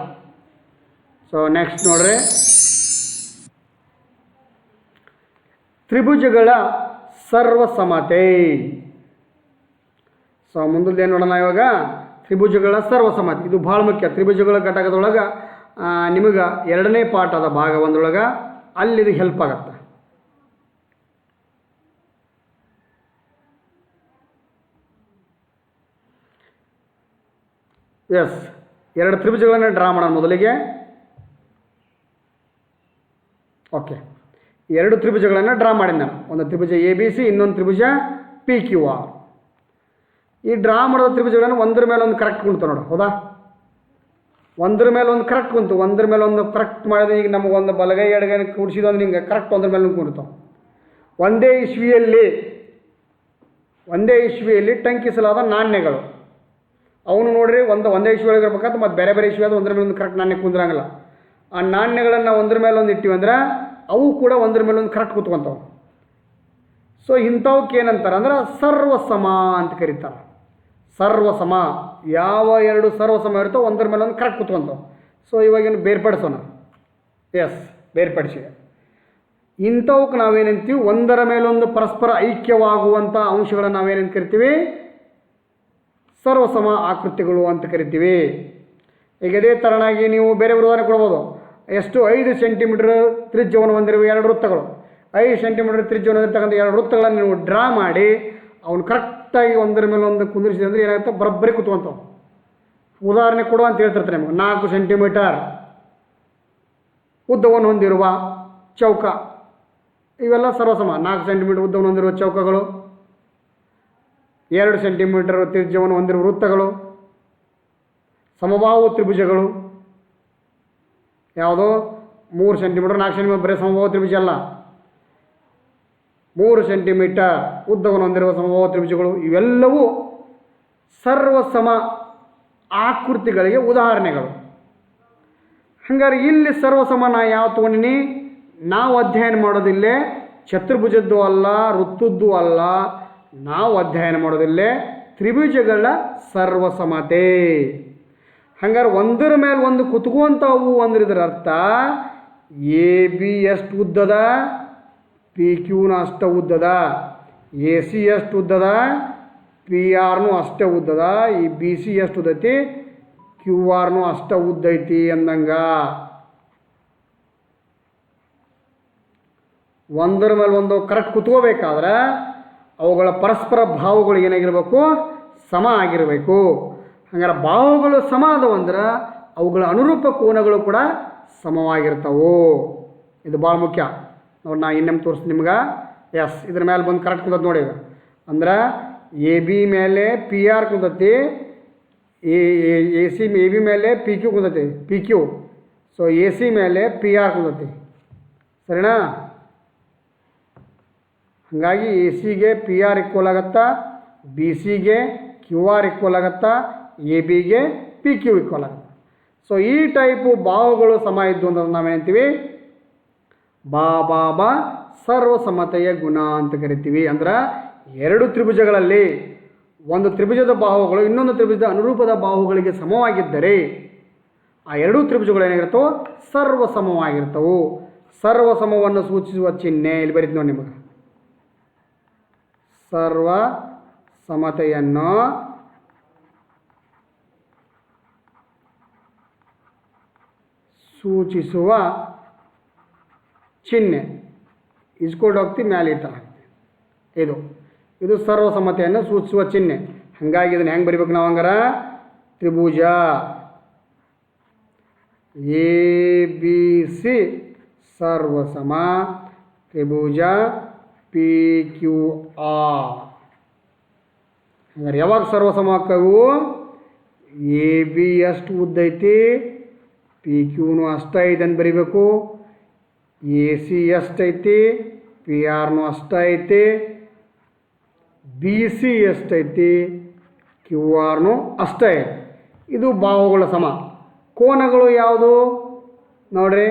Speaker 1: ಸೊ ನೆಕ್ಸ್ಟ್ ನೋಡ್ರಿ, ತ್ರಿಭುಜಗಳ ಸರ್ವಸಮತೆ. ಸೊ ಮುಂದದ್ದೇನು ನೋಡೋಣ ಇವಾಗ, ತ್ರಿಭುಜಗಳ ಸರ್ವಸಮತೆ. ಇದು ಭಾಳ ಮುಖ್ಯ. ತ್ರಿಭುಜಗಳ ಘಟಕದೊಳಗೆ ನಿಮಗೆ 2ನೇ ಪಾಠದ ಭಾಗ 1 ಅಲ್ಲಿದು ಹೆಲ್ಪ್ ಆಗತ್ತೆ. ಎಸ್, 2 ತ್ರಿಭುಜಗಳನ್ನು ಡ್ರಾ ಮಾಡೋಣ ಮೊದಲಿಗೆ. ಓಕೆ, 2 ತ್ರಿಭುಜಗಳನ್ನು ಡ್ರಾ ಮಾಡಿದ ನಾನು. ಒಂದು ತ್ರಿಭುಜ ABC, ಇನ್ನೊಂದು ತ್ರಿಭುಜ PQR. ಈ ಡ್ರಾ ಮಾಡಿದ ತ್ರಿಭುಜಗಳನ್ನು ಒಂದರ ಮೇಲೆ ಒಂದು ಕರೆಕ್ಟ್ ಕುಂತು ನೋಡು. ಹೌದಾ? ಒಂದರ ಮೇಲೆ ಒಂದು ಕರೆಕ್ಟ್ ಕುಂತು, ಒಂದರ ಮೇಲೆ ಒಂದು ಕರೆಕ್ಟ್ ಮಾಡಿದ್ರೆ ಈಗ ನಮಗೆ ಒಂದು ಬಲಗೈ ಎಡಗೈ ಕೂಡಿಸಿದ್ದು ಅಂದ್ರೆ ಹಿಂಗೆ ಕರೆಕ್ಟ್ ಒಂದ್ರ ಮೇಲೆ ಕುಂತಾವೆ. ಒಂದೇ ಇಸ್ವಿಯಲ್ಲಿ ಟಂಕಿಸಲಾದ ನಾಣ್ಯಗಳು. ಅವನು ನೋಡ್ರಿ ಒಂದೇ ಇಸ್ವಿ ಒಳಗೆ ಇರ್ಬೇಕಂತ ಮತ್ತು ಬೇರೆ ಬೇರೆ ಇಸ್ವಿ ಅದು ಒಂದರ ಮೇಲೆ ಒಂದು ಕರೆಕ್ಟ್ ನಾಣ್ಯ ಕುಂದ್ರಂಗಿಲ್ಲ. ಆ ನಾಣ್ಯಗಳನ್ನು ಒಂದ್ರ ಮೇಲೆ ಒಂದು ಇಟ್ಟಿವಿ ಅಂದ್ರೆ ಅವು ಕೂಡ ಒಂದ್ರ ಮೇಲೆ ಒಂದು ಕರೆಕ್ಟ್ ಕೂತ್ಕೊಂತಾವೆ. ಸೊ ಇಂಥವಕ್ಕೆ ಏನಂತಾರೆ ಅಂದ್ರೆ ಸರ್ವಸಮ ಅಂತ ಕರೀತಾರೆ. ಸರ್ವಸಮ, ಯಾವ 2 ಸರ್ವಸಮ ಇರುತ್ತೋ ಒಂದರ ಮೇಲೆ ಒಂದು ಕರೆಕ್ಟ್ ಕೂತ್ಕೊಂತಾವೆ. ಸೊ ಇವಾಗೇನು ಬೇರ್ಪಡಿಸೋಣ. ಎಸ್, ಬೇರ್ಪಡಿಸಿ ಇಂಥವಕ್ಕೆ ನಾವೇನಂತೀವಿ, ಒಂದರ ಮೇಲೊಂದು ಪರಸ್ಪರ ಐಕ್ಯವಾಗುವಂಥ ಅಂಶಗಳನ್ನು ನಾವೇನಂತ ಕರಿತೀವಿ? ಸರ್ವಸಮ ಆಕೃತಿಗಳು ಅಂತ ಕರಿತೀವಿ. ಈಗ ಇದೇ ಥರನಾಗಿ ನೀವು ಬೇರೆ ಉದಾಹರಣೆ ಕೊಡ್ಬೋದು. ಎಷ್ಟು 5 ಸೆಂಟಿಮೀಟರ್ ತ್ರಿಜ್ಯವನ್ನು ಹೊಂದಿರುವ 2 ವೃತ್ತಗಳು, 5 ಸೆಂಟಿಮೀಟರ್ ತ್ರಿಜ್ಯವನ್ನು ಹೊಂದಿರತಕ್ಕಂಥ 2 ವೃತ್ತಗಳನ್ನು ನೀವು ಡ್ರಾ ಮಾಡಿ ಅವನು ಕರೆಕ್ಟಾಗಿ ಒಂದರ ಮೇಲೆ ಒಂದು ಕುಂದಿರಿಸಿದೆ ಅಂದರೆ ಏನಾಗುತ್ತೆ? ಬರೋಬ್ಬರಿ ಕೂತ್ಕೊಂತಾವೆ. ಉದಾಹರಣೆ ಕೊಡು ಅಂತ ಹೇಳ್ತಿರ್ತಾರೆ ನಿಮಗೆ. 4 ಸೆಂಟಿಮೀಟರ್ ಉದ್ದವನ್ನು ಹೊಂದಿರುವ ಚೌಕ, ಇವೆಲ್ಲ ಸರ್ವಸಮ. 4 ಸೆಂಟಿಮೀಟರ್ ಉದ್ದವನ್ನು ಹೊಂದಿರುವ ಚೌಕಗಳು, 2 ಸೆಂಟಿಮೀಟರ್ ತ್ರಿಜ್ಯವನ್ನು ಹೊಂದಿರುವ ವೃತ್ತಗಳು, ಸಮಬಾಹು ತ್ರಿಭುಜಗಳು. ಯಾವುದೋ 3 ಸೆಂಟಿಮೀಟರ್ 4 ಸೆಂಟಿಮೀಟರ್ ಬರೀ ಸಮಬಾಹು ತ್ರಿಭುಜ ಅಲ್ಲ, 3 ಸೆಂಟಿಮೀಟರ್ ಉದ್ದವನ್ನು ಹೊಂದಿರುವ ಸಮಬಾಹು ತ್ರಿಭುಜಗಳು. ಇವೆಲ್ಲವೂ ಸರ್ವಸಮ ಆಕೃತಿಗಳಿಗೆ ಉದಾಹರಣೆಗಳು. ಹಾಗಾದ್ರೆ ಇಲ್ಲಿ ಸರ್ವಸಮ ನಾ ಯಾವ ತೊಗೊಂಡಿನಿ? ನಾವು ಅಧ್ಯಯನ ಮಾಡೋದಿಲ್ಲೇ ಚತುರ್ಭುಜದ್ದು ಅಲ್ಲ, ವೃತ್ತದ್ದು ಅಲ್ಲ. ನಾವು ಅಧ್ಯಯನ ಮಾಡೋದಿಲ್ಲೇ ತ್ರಿಭುಜಗಳ ಸರ್ವಸಮತೆ. ಹಂಗಾರೆ ಒಂದರ ಮೇಲೆ ಒಂದು ಕುತ್ಕೊಂತಾವು ಅಂದ್ರೆ ಇದರ ಅರ್ಥ AB ಎಷ್ಟು ಉದ್ದದ, PQನ ಅಷ್ಟೇ ಉದ್ದದ, AC ಎಷ್ಟು ಉದ್ದದ, PRನೂ ಅಷ್ಟೇ ಉದ್ದದ, ಈ BC ಎಷ್ಟು ಉದ್ದೈತಿ, QRನೂ ಅಷ್ಟೇ ಉದ್ದೈತಿ ಅಂದಂಗ. ಒಂದರ ಮೇಲೆ ಒಂದು ಕರೆಕ್ಟ್ ಕುತ್ಕೋಬೇಕಾದ್ರೆ ಅವುಗಳ ಪರಸ್ಪರ ಬಾಹುಗಳು ಏನಾಗಿರಬೇಕು? ಸಮ ಆಗಿರಬೇಕು. ಹಂಗಾರೆ ಬಾಹುಗಳು ಸಮ ಆದವು ಅಂದ್ರೆ ಅವುಗಳ ಅನುರೂಪ ಕೋನಗಳು ಕೂಡ ಸಮವಾಗಿರ್ತವು. ಇದು ಭಾಳ ಮುಖ್ಯ ನೋಡಿ. ನಾ ಇನ್ನೊಮ್ಮೆ ತೋರಿಸ್ತೀನಿ ನಿಮ್ಗೆ. ಎಸ್, ಇದ್ರ ಮೇಲೆ ಬಂದು ಕರೆಕ್ಟ್ ಕುಂತೈತಿ ನೋಡಿ. ಅಂದ್ರೆ AB ಮೇಲೆ PR ಕುಂತೈತಿ, AB ಮೇಲೆ PQ ಕುಂತೈತಿ, PQ. ಸೊ AC ಮೇಲೆ PR ಕುಂತೈತಿ. ಸರಿನಾ? ಹಾಗಾಗಿ ACಗೆ PR ಈಕ್ವಲ್ ಆಗತ್ತಾ, BCಗೆ QR ಈಕ್ವಲ್ ಆಗತ್ತಾ, ABಗೆ PQ ಈಕ್ವಲ್ ಆಗುತ್ತೆ. ಸೊ ಈ ಟೈಪು ಬಾಹುಗಳು ಸಮ ಇದ್ದು ಅಂದ್ರೆ ನಾವೇನಂತೀವಿ? ಬಾ ಸರ್ವಸಮತೆಯ ಗುಣ ಅಂತ ಕರಿತೀವಿ. ಅಂದ್ರೆ 2 ತ್ರಿಭುಜಗಳಲ್ಲಿ ಒಂದು ತ್ರಿಭುಜದ ಬಾಹುಗಳು ಇನ್ನೊಂದು ತ್ರಿಭುಜದ ಅನುರೂಪದ ಬಾಹುಗಳಿಗೆ ಸಮವಾಗಿದ್ದರೆ ಆ 2 ತ್ರಿಭುಜಗಳು ಏನಾಗಿರ್ತವೆ? ಸರ್ವಸಮವಾಗಿರ್ತವು. ಸರ್ವಸಮವನ್ನು ಸೂಚಿಸುವ ಚಿಹ್ನೆ ಇಲ್ಲಿ ಬರೀತಿ ನೋಡಿ ನಿಮಗೆ. ಸರ್ವ ಸಮತೆಯನ್ನು ಸೂಚಿಸುವ ಚಿಹ್ನೆ ಇಸ್ಕೊಂಡು ಹೋಗ್ತಿ ಮ್ಯಾಲೆ ಈ ಥರ. ಇದು ಇದು ಸರ್ವಸಮ್ಮತೆಯನ್ನು ಸೂಚಿಸುವ ಚಿಹ್ನೆ. ಹಾಗಾಗಿ ಇದನ್ನು ಹೆಂಗೆ ಬರಿಬೇಕು ನಾವು ಹಂಗಾರ? ತ್ರಿಭುಜ ಎ ಬಿ ಸಿ ಸರ್ವಸಮ ತ್ರಿಭುಜ ಪಿ ಕ್ಯೂ ಆರ್. ಹಂಗಾರೆ ಯಾವಾಗ ಸರ್ವಸಮ ಆಕ್ಕವು? ಎ ಬಿ ಎಷ್ಟು ಉದ್ದ ಐತಿ, ಪಿ ಕ್ಯೂನು ಅಷ್ಟ ಐತಿ ಅಂತ ಬರಿಬೇಕು. ಎ ಸಿ ಎಷ್ಟೈತಿ, ಪಿ ಆರ್ನು ಅಷ್ಟ ಐತಿ, ಬಿ ಸಿ ಎಷ್ಟೈತಿ, ಕ್ಯೂ ಆರ್ನು ಅಷ್ಟ ಐತಿ. ಇದು ಬಾಹುಗಳ ಸಮ. ಕೋನಗಳು ಯಾವುದು ನೋಡ್ರಿ?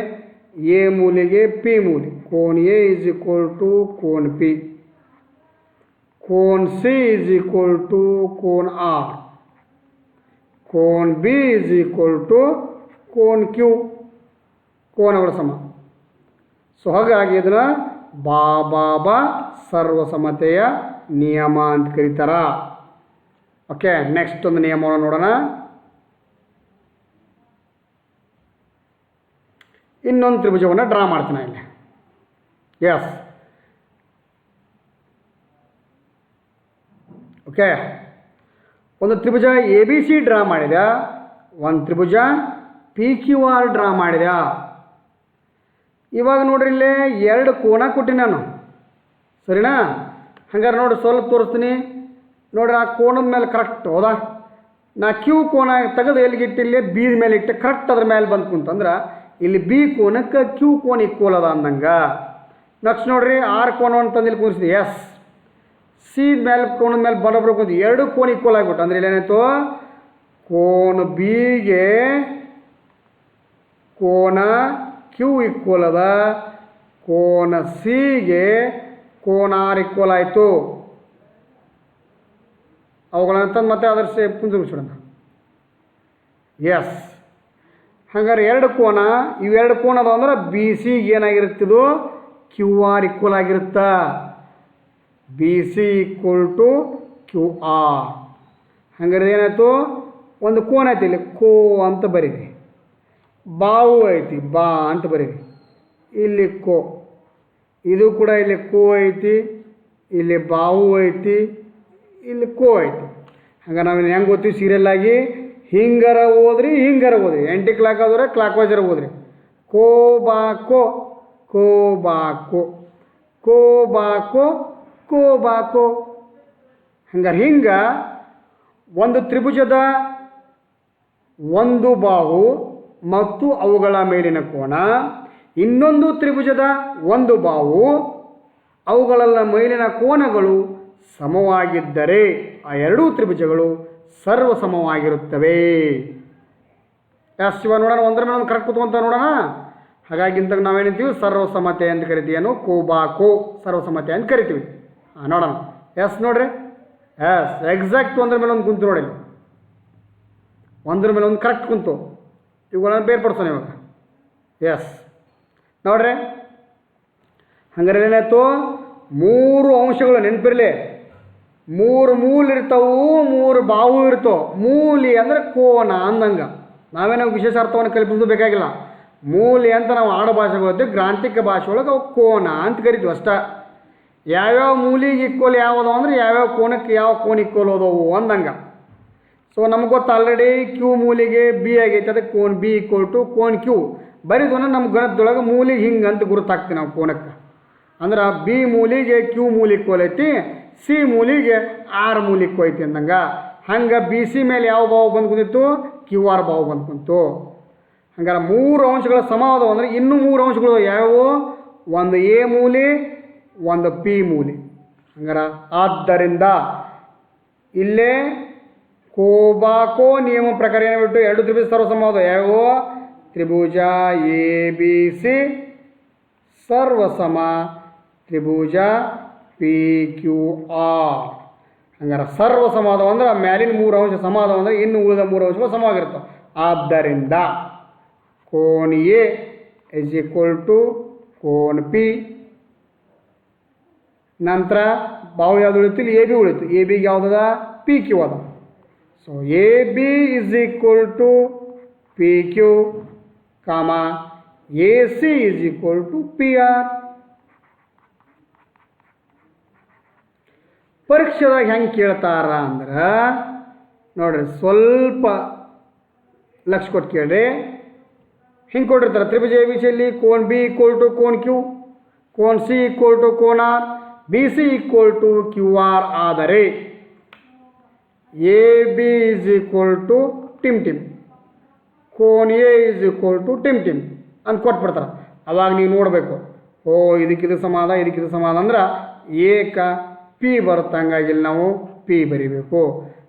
Speaker 1: ಎ ಮೂಲೆಗೆ ಪಿ ಮೂಲೆ. ಕೋನ್ ಎ ಇಸ್ ಈಕ್ವಲ್ ಟು ಕೋನ್ ಪಿ, ಕೋನ್ ಸಿ ಇಸ್ ಈಕ್ವಲ್ ಟು ಕೋನ್ ಆರ್, ಕೋನ್ ಬಿ ಇಸ್ ಈಕ್ವಲ್ ಟು ಕೋನ್ ಕ್ಯೂ. ಕೋನಗಳ ಸಮ. ಸೊ ಹಾಗಾಗಿ ಇದನ್ನು ಬಾ ಸರ್ವಸಮತೆಯ ನಿಯಮ ಅಂತ ಕರೀತಾರ. ಓಕೆ, ನೆಕ್ಸ್ಟ್ ಒಂದು ನಿಯಮವನ್ನು ನೋಡೋಣ. ಇನ್ನೊಂದು ತ್ರಿಭುಜವನ್ನು ಡ್ರಾ ಮಾಡ್ತೀನಿ ಇಲ್ಲಿ. Yes, okay. ಒಂದು ತ್ರಿಭುಜ ಎ ಬಿ ಸಿ ಡ್ರಾ ಮಾಡಿದೆ, ಒಂದು ತ್ರಿಭುಜ ಪಿ ಕ್ಯೂ ಆರ್ ಡ್ರಾ ಮಾಡಿದೆ. ಇವಾಗ ನೋಡ್ರಿ ಇಲ್ಲೇ ಎರಡು ಕೋನ ಕೊಟ್ಟಿನಿ ನಾನು, ಸರಿನಾ? ಹಂಗಾರೆ ನೋಡಿ ಸ್ವಲ್ಪ ತೋರಿಸ್ತೀನಿ ನೋಡ್ರಿ. ಆ ಕೋನದ ಮೇಲೆ ಕರೆಕ್ಟ್ ಹೌದಾ? ನಾ ಕ್ಯೂ ಕೋನ ತೆಗೆದು ಎಲ್ಲಿಗಿಟ್ಟು ಇಲ್ಲಿ ಬಿ ಮೇಲೆ ಇಟ್ಟು ಕರೆಕ್ಟ್ ಅದ್ರ ಮೇಲೆ ಬಂದು ಕುಂತಂದ್ರೆ ಇಲ್ಲಿ ಬಿ ಕೋನಕ್ಕೆ ಕ್ಯೂ ಕೋನ್ ಈಕ್ವಲ್ ಅದ ಅಂದಂಗೆ. ನೆಕ್ಸ್ಟ್ ನೋಡ್ರಿ ಆರ್ ಕೋನ ಅಂತಂದು ಇಲ್ಲಿ ಕೂರಿಸಿದೆ. ಎಸ್, ಸಿ ಮೇಲೆ ಕೋನದ ಮೇಲೆ ಬರೋಬ್ರು ಕುಂತು ಎರಡು ಕೋನ್ ಈಕ್ವಲ್ ಆಗಿಬಿಟ್ಟು ಅಂದ್ರೆ ಇಲ್ಲೇನಾಯ್ತು? ಕೋನ್ ಬಿಗೆ ಕೋನ ಕ್ಯೂ ಈಕ್ವಲ್ ಅದ, ಕೋನ ಸಿಗೆ ಕೋನ ಆರ್ ಈಕ್ವಲ್ ಆಯಿತು. ಅವುಗಳನ್ನ ಮತ್ತೆ ಅದರ ಸೇಪ್ ಕುಂದಿರ್ಸೋಣ. ಎಸ್, ಹಾಗಾದ್ರೆ ಎರಡು ಕೋನ, ಇವೆರಡು ಕೋನ ಅದಾವ ಅಂದ್ರೆ ಬಿ ಸಿಗೆ ಏನಾಗಿರುತ್ತಿದು? ಕ್ಯೂ ಆರ್ ಈಕ್ವಲ್ ಆಗಿರುತ್ತಾ? B C equal to Q R. ಹಂಗಾರೆ ಏನಾಯ್ತು? ಒಂದು ಕೋನ ಐತಿ ಇಲ್ಲಿ ಕೋ ಅಂತ ಬರೀರಿ, ಬಾವು ಐತಿ ಬಾ ಅಂತ ಬರೀರಿ, ಇಲ್ಲಿ ಕೋ. ಇದು ಕೂಡ ಇಲ್ಲಿ ಕೋ ಐತಿ, ಇಲ್ಲಿ ಬಾವು ಐತಿ, ಇಲ್ಲಿ ಕೋ ಐತಿ. ಹಂಗೆ ನಾವು ಹೆಂಗೆ ಓದ್ತೀವಿ ಸೀರಿಯಲ್ ಆಗಿ? ಹಿಂಗಾರ ಓದ್ರಿ, ಹಿಂಗಾರ ಓದ್ರಿ. ಎಂಟಿ ಕ್ಲಾಕ್ ಆದ್ರೆ ಕ್ಲಾಕ್ ವೈಸರ್ ಓದ್ರಿ. ಕೋ ಬಾ ಕೋ, ಕೋ ಬಾ ಕೋ, ಕೋ ಬಾ ಕೋ, ಕೋ ಬಾ ಕೋ. ಹಂಗಾರೆ ಹಿಂಗೆ ಒಂದು ತ್ರಿಭುಜದ ಒಂದು ಬಾಹು ಮತ್ತು ಅವುಗಳ ಮೇಲಿನ ಕೋನ, ಇನ್ನೊಂದು ತ್ರಿಭುಜದ ಒಂದು ಬಾಹು ಅವುಗಳ ಮೇಲಿನ ಕೋನಗಳು ಸಮವಾಗಿದ್ದರೆ ಆ ಎರಡೂ ತ್ರಿಭುಜಗಳು ಸರ್ವಸಮವಾಗಿರುತ್ತವೆ. ಎಸ್, ಇವಾಗ ನೋಡೋಣ, ಒಂದರ ಮೇಲೆ ಒಂದು ಕರೆಕ್ಟ್ ಕೂತ್ಕೊಂತ ನೋಡೋಣ. ಹಾಗಾಗಿ ಇಂತಾಗ ನಾವೇನಂತೀವಿ? ಸರ್ವಸಮತೆ ಅಂತ ಕರಿತೀವಿ. ಏನು? ಕೋ ಸರ್ವಸಮತೆ ಅಂತ ಕರಿತೀವಿ. ನೋಡೋಣ. ಎಸ್ ನೋಡ್ರಿ, ಎಸ್ ಎಕ್ಸಾಕ್ಟ್ ಒಂದರ ಮೇಲೆ ಒಂದು ಕುಂತು ನೋಡಿ, ಒಂದರ ಮೇಲೆ ಒಂದು ಕರೆಕ್ಟ್ ಕುಂತು. ಇವುಗಳನ್ನು ಬೇರ್ಪಡಿಸೋಣ ಇವಾಗ. ಎಸ್ ನೋಡ್ರಿ, ಹಂಗಾರೆ ಏನಾಯ್ತು? ಮೂರು ಅಂಶಗಳು ನೆನಪಿರಲಿ. ಮೂರು ಮೂಲ ಇರ್ತಾವು, ಮೂರು ಬಾವು ಇರ್ತಾವೆ. ಮೂಲಿ ಅಂದರೆ ಕೋನ ಅಂದಂಗೆ. ನಾವೇನೋ ವಿಶೇಷ ಅರ್ಥವನ್ನು ಕಲ್ಪಿಸೋದು ಬೇಕಾಗಿಲ್ಲ. ಮೂಲಿ ಅಂತ ನಾವು ಆಡೋ ಭಾಷೆಗಳು, ಗ್ರಾಂಥಿಕ ಭಾಷೆ ಒಳಗೆ ಅವು ಕೋನ ಅಂತ ಕರಿತೀವಿ ಅಷ್ಟ. ಯಾವ್ಯಾವ ಮೂಲಿಗೆ ಈಕ್ವಲ್ ಯಾವುದೋ ಅಂದ್ರೆ ಯಾವ್ಯಾವ ಕೋನಕ್ಕೆ ಯಾವ ಕೋನ ಈಕ್ವಲ್ ಹೋದವು ಅಂದಂಗೆ. ಸೊ ನಮ್ಗೆ ಗೊತ್ತು ಆಲ್ರೆಡಿ ಕ್ಯೂ ಮೂಲಿಗೆ ಬಿ ಆಗೈತೆ, ಅದಕ್ಕೆ ಕೋನ್ ಬಿ ಈಕ್ವಲ್ ಟು ಕೋನ್ ಕ್ಯೂ ಬರೀದೋನ ನಮ್ಮ ಗಣದೊಳಗೆ ಮೂಲಿಗೆ ಹಿಂಗೆ ಅಂತ ಗುರುತಾಗ್ತೀವಿ ನಾವು ಕೋನಕ್ಕೆ. ಅಂದ್ರೆ ಬಿ ಮೂಲಿಗೆ ಕ್ಯೂ ಮೂಲ ಈಕ್ವಲ್ ಐತಿ, ಸಿ ಮೂಲಿಗೆ ಆರ್ ಮೂಲ ಈಕ್ವಲ್ ಐತಿ ಅಂದಂಗೆ. ಹಂಗೆ ಬಿ ಸಿ ಮೇಲೆ ಯಾವ ಬಾವು ಬಂದು ಕುಂತಿತ್ತು? ಕ್ಯೂ ಆರ್ ಬಾವು ಬಂದು ಕುಂತು. ಹಂಗಾರೆ ಮೂರು ಅಂಶಗಳ ಸಮ ಅದಾವ ಅಂದ್ರೆ ಇನ್ನೂ ಮೂರು ಅಂಶಗಳು ಯಾವುವು? ಒಂದು ಎ ಮೂಲೆ, ಒಂದು ಪಿ ಮೂಲೆ. ಹಂಗಾರೆ ಆದ್ದರಿಂದ ಇಲ್ಲೇ ಕೋಬಾಕೋ ನಿಯಮ ಪ್ರಕಾರ ಏನಾಗ್ಬಿಟ್ಟು ಎರಡು ತ್ರಿಭುಜ ಸರ್ವಸಮ ಅದಾವ. ಯಾವುವು? ತ್ರಿಭುಜ ಎ ಬಿ ಸಿ ಸರ್ವಸಮ ತ್ರಿಭುಜ ಪಿ ಕ್ಯೂ ಆರ್. ಹಂಗಾರೆ ಸರ್ವಸಮ ಅದಾವ ಅಂದ್ರೆ ಮ್ಯಾಲಿನ ಮೂರು ಅಂಶ ಸಮ ಅದಾವ ಅಂದ್ರೆ ಇನ್ನು ಉಳಿದ ಮೂರು ಅಂಶಗಳು ಸಮವಾಗಿರ್ತವೆ. ಆದ್ದರಿಂದ ಕೋನ್ ಎ ಇಸ್ ಈಕ್ವಲ್ ಟು ಕೋನ್ ಪಿ. ನಂತರ ಬಾವು ಯಾವ್ದು ಉಳಿತು? ಇಲ್ಲಿ ಎ ಬಿ ಉಳಿತು. ಎ ಬಿಗೆ ಯಾವುದದ? ಪಿ ಕ್ಯೂ ಅದ. So A B is equal to P Q comma A C is equal to P R. ಪರೀಕ್ಷೆದಾಗ ಹೆಂಗೆ ಕೇಳ್ತಾರ ಅಂದ್ರೆ ನೋಡ್ರಿ, ಸ್ವಲ್ಪ ಲಕ್ಷ ಕೊಟ್ಟು ಕೇಳ್ರಿ. ಹಿಂಗೆ ಕೊಟ್ಟಿರ್ತಾರೆ, ತ್ರಿಭುಜ ಎ ಬಿ ಸಿಯಲ್ಲಿ ಕೋನ್ ಬಿ ಈಕ್ವಲ್ ಟು ಕೋನ್ ಕ್ಯೂ, ಕೋನ್ ಸಿ ಈಕ್ವಲ್ ಟು ಕೋನ್ R, B C equal to Q R ಆದರೆ A B is equal to ಟಿಮ್ ಟಿಮ್, ಕೋನ್ ಎ ಈಸ್ ಈಕ್ವಲ್ ಟು ಟಿಮ್ ಟಿಮ್ ಅಂತ ಕೊಟ್ಬಿಡ್ತಾರೆ. ಅವಾಗ ನೀವು ನೋಡಬೇಕು, ಓ ಇದಕ್ಕಿದು ಸಮಾನ ಇದಕ್ಕಿದು ಸಮಾನ ಅಂದ್ರೆ ಏಕ ಪಿ ಬರುತ್ತೆ. ಹಂಗಾಗಿ ಇಲ್ಲಿ ನಾವು ಪಿ ಬರಿಬೇಕು.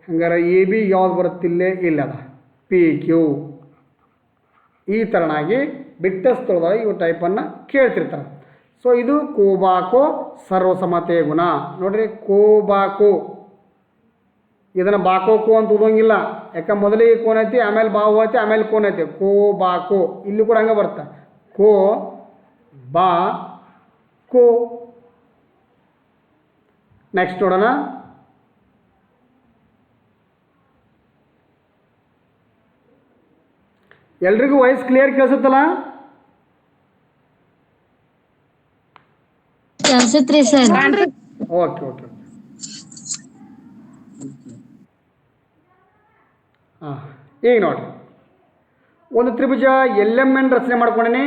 Speaker 1: ಹಂಗಾರೆ ಎ ಬಿ ಯಾವ್ದು ಬರುತ್ತಿಲ್ಲೇ ಇಲ್ಲದ ಪಿ ಕ್ಯೂ. ಈ ಥರನಾಗಿ ಬಿಟ್ಟ ಸ್ಥಳದಲ್ಲಿ ಇವು ಟೈಪನ್ನು ಕೇಳ್ತಿರ್ತಾರೆ. ಸೊ ಇದು ಕೋಬಾಕೋ ಸರ್ವಸಮತೆಯ ಗುಣ. ನೋಡ್ರಿ, ಕೋಬಾಕೋ ಇದನ್ನು ಬಾಕೋಕೋ ಅಂತ ಓದೋಂಗಿಲ್ಲ. ಯಾಕೆ ಮೊದಲಿಗೆ ಕೋನ್ ಐತಿ, ಆಮೇಲೆ ಬಾವು ಐತಿ, ಆಮೇಲೆ ಕೋನ್ ಐತಿ. ಕೋಬಾಕೋ ಇಲ್ಲಿ ಕೂಡ ಹಂಗೆ ಬರುತ್ತೆ, ಕೋ ಬಾ ಕೋ. ನೆಕ್ಸ್ಟ್ ನೋಡೋಣ. ಎಲ್ರಿಗೂ ವಾಯ್ಸ್ ಕ್ಲಿಯರ್ ಕೇಳಿಸುತ್ತಲ್ಲ?
Speaker 2: ಕೇಳಿಸುತ್ರಿ ಸರ್.
Speaker 1: Okay okay. ಹಾಂ, ಈಗ ನೋಡಿರಿ, ಒಂದು ತ್ರಿಭುಜ ಎಲ್ ಎಮ್ ಎನ್ ರಚನೆ ಮಾಡ್ಕೊಂಡೀನಿ,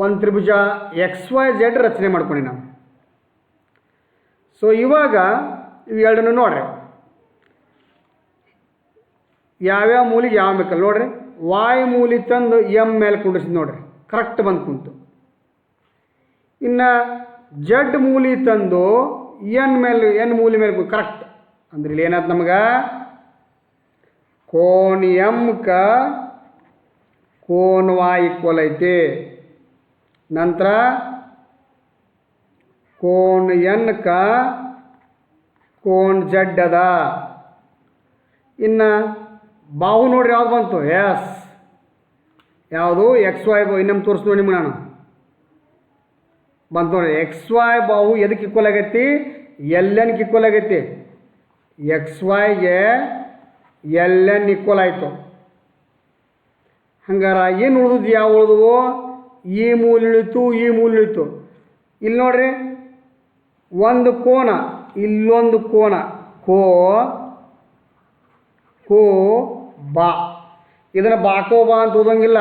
Speaker 1: ಒಂದು ತ್ರಿಭುಜ ಎಕ್ಸ್ ವೈ ಝೆಡ್ ರಚನೆ ಮಾಡ್ಕೊಂಡಿ ನಾವು. ಸೊ ಇವಾಗ ಇವೆರಡನ್ನು ನೋಡ್ರಿ, ಯಾವ್ಯಾವ ಮೂಲಿಗೆ ಯಾವ ಬೇಕಲ್ಲ ನೋಡ್ರಿ. ವಾಯ್ ಮೂಲಿ ತಂದು ಎಮ್ ಮೇಲೆ ಕುಂಡಿಸಿದ್ ನೋಡ್ರಿ, ಕರೆಕ್ಟ್ ಬಂದು ಕುಂತು. ಇನ್ನು ಜಡ್ ಮೂಲಿ ತಂದು ಎನ್ ಮೂಲಿ ಮೇಲೆ ಕರೆಕ್ಟ್ ಅಂದ್ರೆ ಇಲ್ಲಿ ಏನಾಯ್ತು ನಮ್ಗೆ, ಕೋನ್ ಎಮ್ ಕ ಕೋನ್ ವಾಯ್ ಈಕ್ವಲ್ ಐತಿ. ನಂತರ ಕೋನ್ ಎನ್ ಕ ಕೋನ್ ಜಡ್ ಅದ. ಇನ್ನು ಬಾಹು ನೋಡ್ರಿ ಯಾವ್ದು ಬಂತು, ಎಸ್. ಯಾವುದು ಎಕ್ಸ್ ವೈ ಬಾಹು. ಇನ್ನೊಮ್ಮೆ ತೋರಿಸ್ತು ನಿಮ್ಗೆ ನಾನು ಬಂತು ನೋಡ್ರಿ. ಎಕ್ಸ್ ವೈ ಬಾಹು ಎದಕ್ಕೆ ಈಕ್ವಲ್ ಆಗೈತಿ, ಎಲ್ ಎನ್ಗೆ ಈಕ್ವಲ್ ಆಗೈತಿ. ಎಕ್ಸ್ ವೈಗೆ ಎಲ್ ಎನ್ ಈಕ್ವಲ್ ಆಯಿತು. ಹಂಗಾರ ಏನು ಉಳಿದು, ಯಾವ ಉಳಿದವು, ಈ ಮೂಲ ಇಳಿತು, ಈ ಮೂಲ ಇಳಿತು. ಇಲ್ಲಿ ನೋಡ್ರಿ, ಒಂದು ಕೋನ ಇಲ್ಲೊಂದು ಕೋನ, ಕೋ ಕೋ ಬಾ. ಇದನ್ನು ಬಾಕೋ ಬಾ ಅಂತ ಓದೋಂಗಿಲ್ಲ,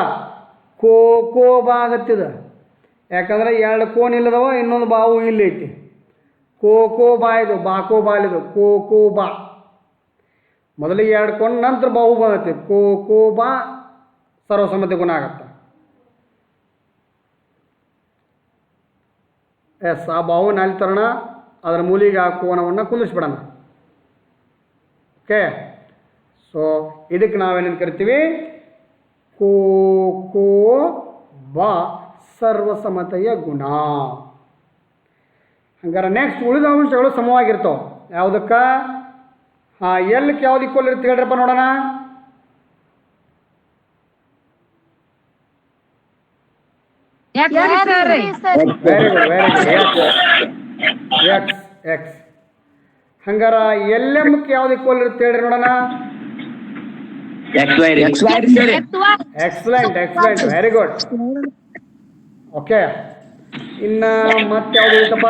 Speaker 1: ಕೋ ಕೋ ಬಾ ಆಗತ್ತಿದ. ಯಾಕಂದ್ರೆ ಎರಡು ಕೋನ್ ಇಲ್ಲದವ, ಇನ್ನೊಂದು ಬಾವು ಇಲ್ಲಿ ಐತಿ. ಕೋ ಕೋ ಬಾ ಇದು, ಬಾಕೋ ಬಾ ಇದು, ಕೋ ಕೋ ಬಾ. ಮೊದಲಿಗೆ ಎರಡು ಕೋನ್, ನಂತರ ಬಾವು ಬಂದೈತಿ. ಕೋ ಕೋ ಬಾ ಸರ್ವಸಮ್ಮತಿ ಗುಣ ಆಗತ್ತೆ. ಎಸ್, ಆ ಬಾವುನ ಅಲ್ಲಿ ತರೋಣ, ಅದರ ಮೂಲಿಗೆ ಆ ಕೋನವನ್ನು ಕುಂದಿಸ್ಬಿಡೋಣ. ಓಕೆ. ಸೊ ಇದಕ್ಕೆ ನಾವೇನೇನು ಕರಿತೀವಿ, ಕೋ ಕೋ ಬಾ ಸರ್ವಸಮತೆಯ ಗುಣ. ಹಂಗಾರೆ ನೆಕ್ಸ್ಟ್ ಉಳಿದ ಅಂಶಗಳು ಸಮವಾಗಿರ್ತಾವೆ. ಯಾವುದಕ್ಕೆ, ಹಾಂ, ಎಲ್ಲಕ್ಕೆ ಯಾವ್ದು ಈಕ್ವಲ್ ಇರುತ್ತೆ ಹೇಳ್ರಪ್ಪ ನೋಡೋಣ. Very good, very good. X X. ಹಂಗಾರ ಎಲ್ ಎಮ್ಗೆ ಯಾವ್ದು ಈಕ್ವಲ್ ಇರುತ್ತೆ ಹೇಳ್ರಿ ನೋಡೋಣ. Excellent excellent, very good. Okay. ಇನ್ನು ಮತ್ತೆ ಯಾವ್ದು ಇರುತ್ತಪ್ಪ,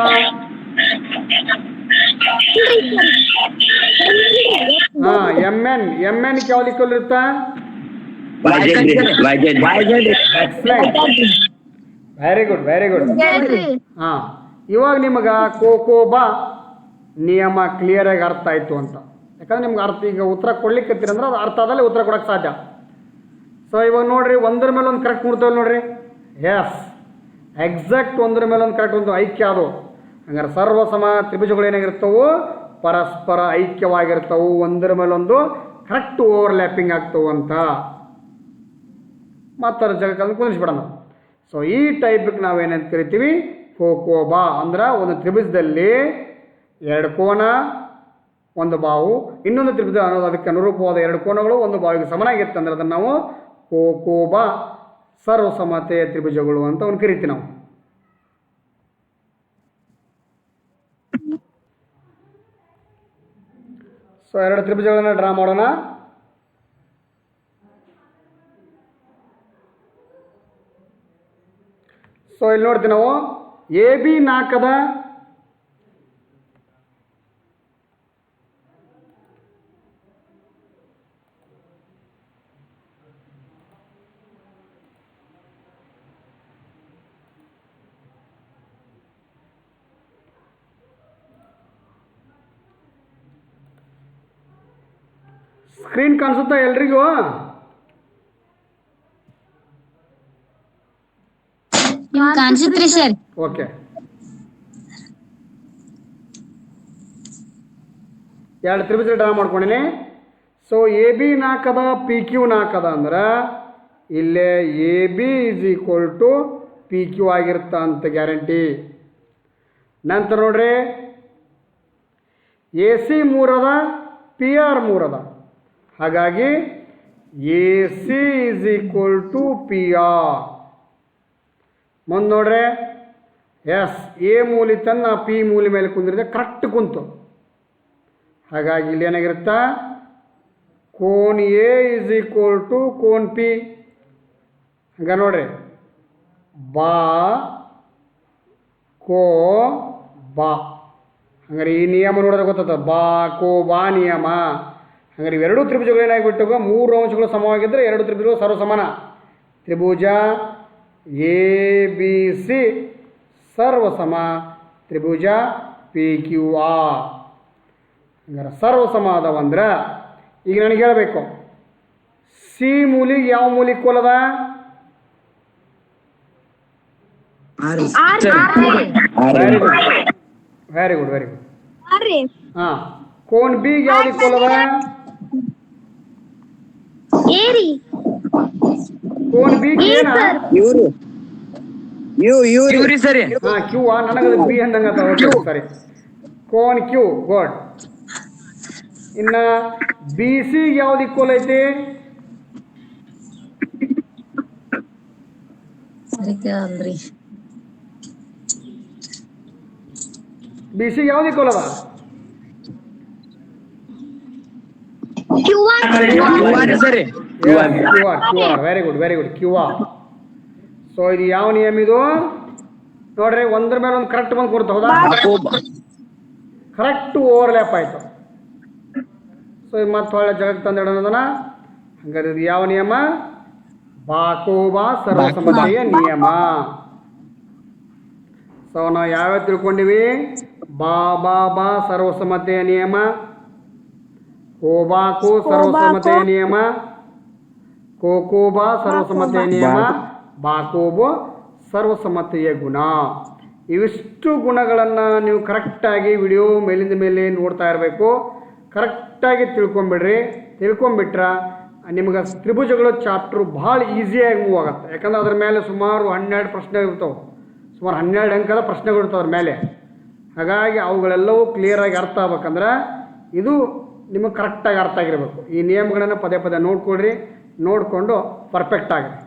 Speaker 1: ಹಾಂ, ಎಮ್ ಎನ್. ಎಮ್ ಎನ್ಗೆ ಯಾವ್ದು ಈಕ್ವಲ್ ಇರುತ್ತಾ, excellent, very good very good. ಹಾಂ, ಇವಾಗ ನಿಮಗೆ ಕೋ ಕೋ ಬಾ ನಿಯಮ ಕ್ಲಿಯರಾಗಿ ಅರ್ಥ ಆಯಿತು ಅಂತ. ಯಾಕಂದ್ರೆ ನಿಮ್ಗೆ ಅರ್ಥ, ಈಗ ಉತ್ತರ ಕೊಡ್ಲಿಕ್ಕತ್ತೀರಂದ್ರೆ ಅದು ಅರ್ಥ ಆದಲ್ಲಿ ಉತ್ತರ ಕೊಡೋಕ್ಕೆ ಸಾಧ್ಯ. ಸೊ ಇವಾಗ ನೋಡ್ರಿ, ಒಂದರ ಮೇಲೆ ಒಂದು ಕರೆಕ್ಟ್ ಮೂಡ್ತೇವೆ ನೋಡ್ರಿ. ಎಸ್, ಎಕ್ಸಾಕ್ಟ್ ಒಂದರ ಮೇಲೆ ಒಂದು ಕರೆಕ್ಟ್ ಒಂದು ಐಕ್ಯ ಅದು. ಹಂಗಾರೆ ಸರ್ವಸಮ ತ್ರಿಭುಜಗಳು ಏನಾಗಿರ್ತವೆ, ಪರಸ್ಪರ ಐಕ್ಯವಾಗಿರ್ತವೆ, ಒಂದರ ಮೇಲೊಂದು ಕರೆಕ್ಟ್ ಓವರ್ಲ್ಯಾಪಿಂಗ್ ಆಗ್ತವೆ ಅಂತ ಮಾತಾಡೋ ಜಗಕ್ಕೆ ಕುಂದಿಸ್ಬಿಡೋಣ. ಸೊ ಈ ಟೈಪಿಗೆ ನಾವೇನಂತ ಕರಿತೀವಿ, ಕೋ ಕೋ ಬಾ. ಅಂದ್ರೆ ಒಂದು ತ್ರಿಭುಜದಲ್ಲಿ ಎರಡು ಕೋನ, ಒಂದು ಬಾವು, ಇನ್ನೊಂದು ತ್ರಿಭುಜ ಅನ್ನೋದು ಅದಕ್ಕೆ ಅನುರೂಪವಾದ ಎರಡು ಕೋನಗಳು ಒಂದು ಬಾವಿಗೆ ಸಮನಾಗಿರುತ್ತೆ ಅಂದ್ರೆ ಅದನ್ನು ನಾವು ಕೋ ಕೋ ಬಾ ಸರ್ವಸಮತೆಯ ತ್ರಿಭುಜಗಳು ಅಂತ ಒಂದು ಕರಿತೀವಿ ನಾವು. ಸೊ ಎರಡು ತ್ರಿಭುಜಗಳನ್ನು ಡ್ರಾ ಮಾಡೋಣ. ಸೊ ಇಲ್ಲಿ ನೋಡ್ತೀವಿ ನಾವು, ಎ ಬಿ 4 ಅದ, ಸ್ಕ್ರೀನ್ ಕಾಣಿಸುತ್ತಾ ಎಲ್ರಿಗೂ?
Speaker 2: ಕಾಣಿಸುತ್ರಿ ಸರ್.
Speaker 1: ಓಕೆ, ಎರಡು ತ್ರಿಭುಜ ಡ್ರಾ ಮಾಡ್ಕೊಂಡಿನಿ. ಸೊ ಎ ಬಿ ನಾಲ್ಕದ, ಪಿ ಕ್ಯೂ ನಾಲ್ಕದ ಅಂದ್ರೆ ಇಲ್ಲೇ A B is equal to P Q ಆಗಿರುತ್ತ ಅಂತ ಗ್ಯಾರಂಟಿ. ನಂತರ ನೋಡ್ರಿ, ಎ ಸಿ 3 ಅದ, ಪಿ ಆರ್ 3 ಅದ. ಹಾಗಾಗಿ A C is equal to P R. ಮುಂದೆ ನೋಡ್ರಿ, ಎಸ್ ಎ ಮೂಲಿ ತನ್ನ ಪಿ ಮೂಲಿ ಮೇಲೆ ಕುಂದಿರಿದೆ, ಕರೆಕ್ಟ್ ಕುಂತು. ಹಾಗಾಗಿ ಇಲ್ಲಿ ಏನಾಗಿರುತ್ತಾ, ಕೋನ್ ಎ ಈಸ್ ಈಕ್ವಲ್ ಟು ಕೋನ್ ಪಿ. ಹಂಗ ನೋಡ್ರಿ, ಬಾ ಕೋ ಬಾ. ಹಂಗಾರೆ ಈ ನಿಯಮ ನೋಡಿದ್ರೆ ಗೊತ್ತಾಗ್ತದೆ, ಬಾ ಕೋ ಬಾ ನಿಯಮ. ಹಂಗಾರೆ ಇವೆರಡೂ ತ್ರಿಭುಜಗಳು ಏನಾಗಿಬಿಟ್ಟು 3 ಅಂಶಗಳು ಸಮವಾಗಿದ್ದರೆ 2 ತ್ರಿಭುಜಗಳು ಸರ್ವಸಮಾನ. ತ್ರಿಭುಜ ಎ ಬಿ ಸಿ ಸರ್ವಸಮ ತ್ರಿಭುಜ ಪಿ ಕ್ಯೂ ಆರ್. ಹಂಗಾರೆ ಸರ್ವಸಮ ಅದಾವಂದ್ರೆ ಈಗ ನನಗೆ ಹೇಳಬೇಕು, ಸಿ ಮೂಲಿಗೆ ಯಾವ ಮೂಲಿ ಈಕ್ವಲ್ ಅದ? Very good, very good, very good. ಹಾಂ, ಕೋನ್ ಬಿ ಯಾವ್ದು ಈಕ್ವಲ್ ಅದ? ಕೋನ್ ಬಿ ಏನಾ? ಹಾಂ, ಕ್ಯೂ. ನನಗದು ಬಿ ಅಂದಂಗೆ ಸರಿ. ಕೋನ್ ಕ್ಯೂ, ಗುಡ್. ಇನ್ನು ಬಿ ಸಿ ಯಾವ್ದು ಈಕ್ವಲ್ ಐತಿ? ಬಿ ಸಿ ಯಾವ್ದು ಈಕ್ವಲ್ ಅದ? Q R. Very good, very good, Q R. So ಇದು ಯಾವ ನಿಯಮ ಇದು ನೋಡ್ರಿ, ಒಂದ್ರ ಮೇಲೆ ಒಂದು ಕರೆಕ್ಟ್ ಬಂದು ಕೊಡ್ತು, ಹೌದಾ? ಕರೆಕ್ಟ್ ಓವರ್ಲ್ಯಾಪ್ ಆಯಿತು. ಸೊ ಇದು ಮತ್ತೆ ಒಳ್ಳೆ ಜಗಕ್ಕೆ ತಂದಿಡೋದನ್ನ. ಹಂಗಾರೆ ಇದು ಯಾವ ನಿಯಮ? ಬಾಕೋಬಾ ಸರ್ವಸಮ್ಮತೆಯ ನಿಯಮ. ಸೊ ನಾವು ಯಾವ್ಯಾವ ತಿಳ್ಕೊಂಡಿವಿ? ಬಾ ಬಾ ಬಾ ಸರ್ವಸಮ್ಮತೆಯ ನಿಯಮ, ಕೋಬಾಕೋ ಸರ್ವಸಮ್ಮತೆಯ ನಿಯಮ, ಕೋಕೋಬಾ ಸರ್ವಸಮ್ಮತೆಯ ನಿಯಮ, ಬಾಕೋಬೋ ಸರ್ವಸಮ್ಮತೆಯ ಗುಣ. ಇವಿಷ್ಟು ಗುಣಗಳನ್ನು ನೀವು ಕರೆಕ್ಟಾಗಿ ವಿಡಿಯೋ ಮೇಲಿಂದ ಮೇಲೆ ನೋಡ್ತಾ ಇರಬೇಕು. ಕರೆಕ್ಟಾಗಿ ತಿಳ್ಕೊಂಬಿಟ್ರೆ ನಿಮ್ಗೆ ತ್ರಿಭುಜಗಳು ಚಾಪ್ಟ್ರು ಭಾಳ ಈಸಿಯಾಗಿ ಮೂವ್ ಆಗುತ್ತೆ. ಯಾಕಂದ್ರೆ ಅದ್ರ ಮೇಲೆ ಸುಮಾರು 12 ಪ್ರಶ್ನೆ ಇರ್ತವೆ, ಸುಮಾರು 12 ಅಂಕದ ಪ್ರಶ್ನೆಗಳು ಇರ್ತವೆ ಅದ್ರ ಮೇಲೆ. ಹಾಗಾಗಿ ಅವುಗಳೆಲ್ಲವೂ ಕ್ಲಿಯರಾಗಿ ಅರ್ಥ ಆಗ್ಬೇಕಂದ್ರೆ ಇದು ನಿಮಗೆ ಕರೆಕ್ಟಾಗಿ ಅರ್ಥ ಆಗಿರಬೇಕು. ಈ ನಿಯಮಗಳನ್ನು ಪದೇ ಪದೇ ನೋಡ್ಕೊಳ್ರಿ, ನೋಡಿಕೊಂಡು ಪರ್ಫೆಕ್ಟ್ ಆಗಿರಿ.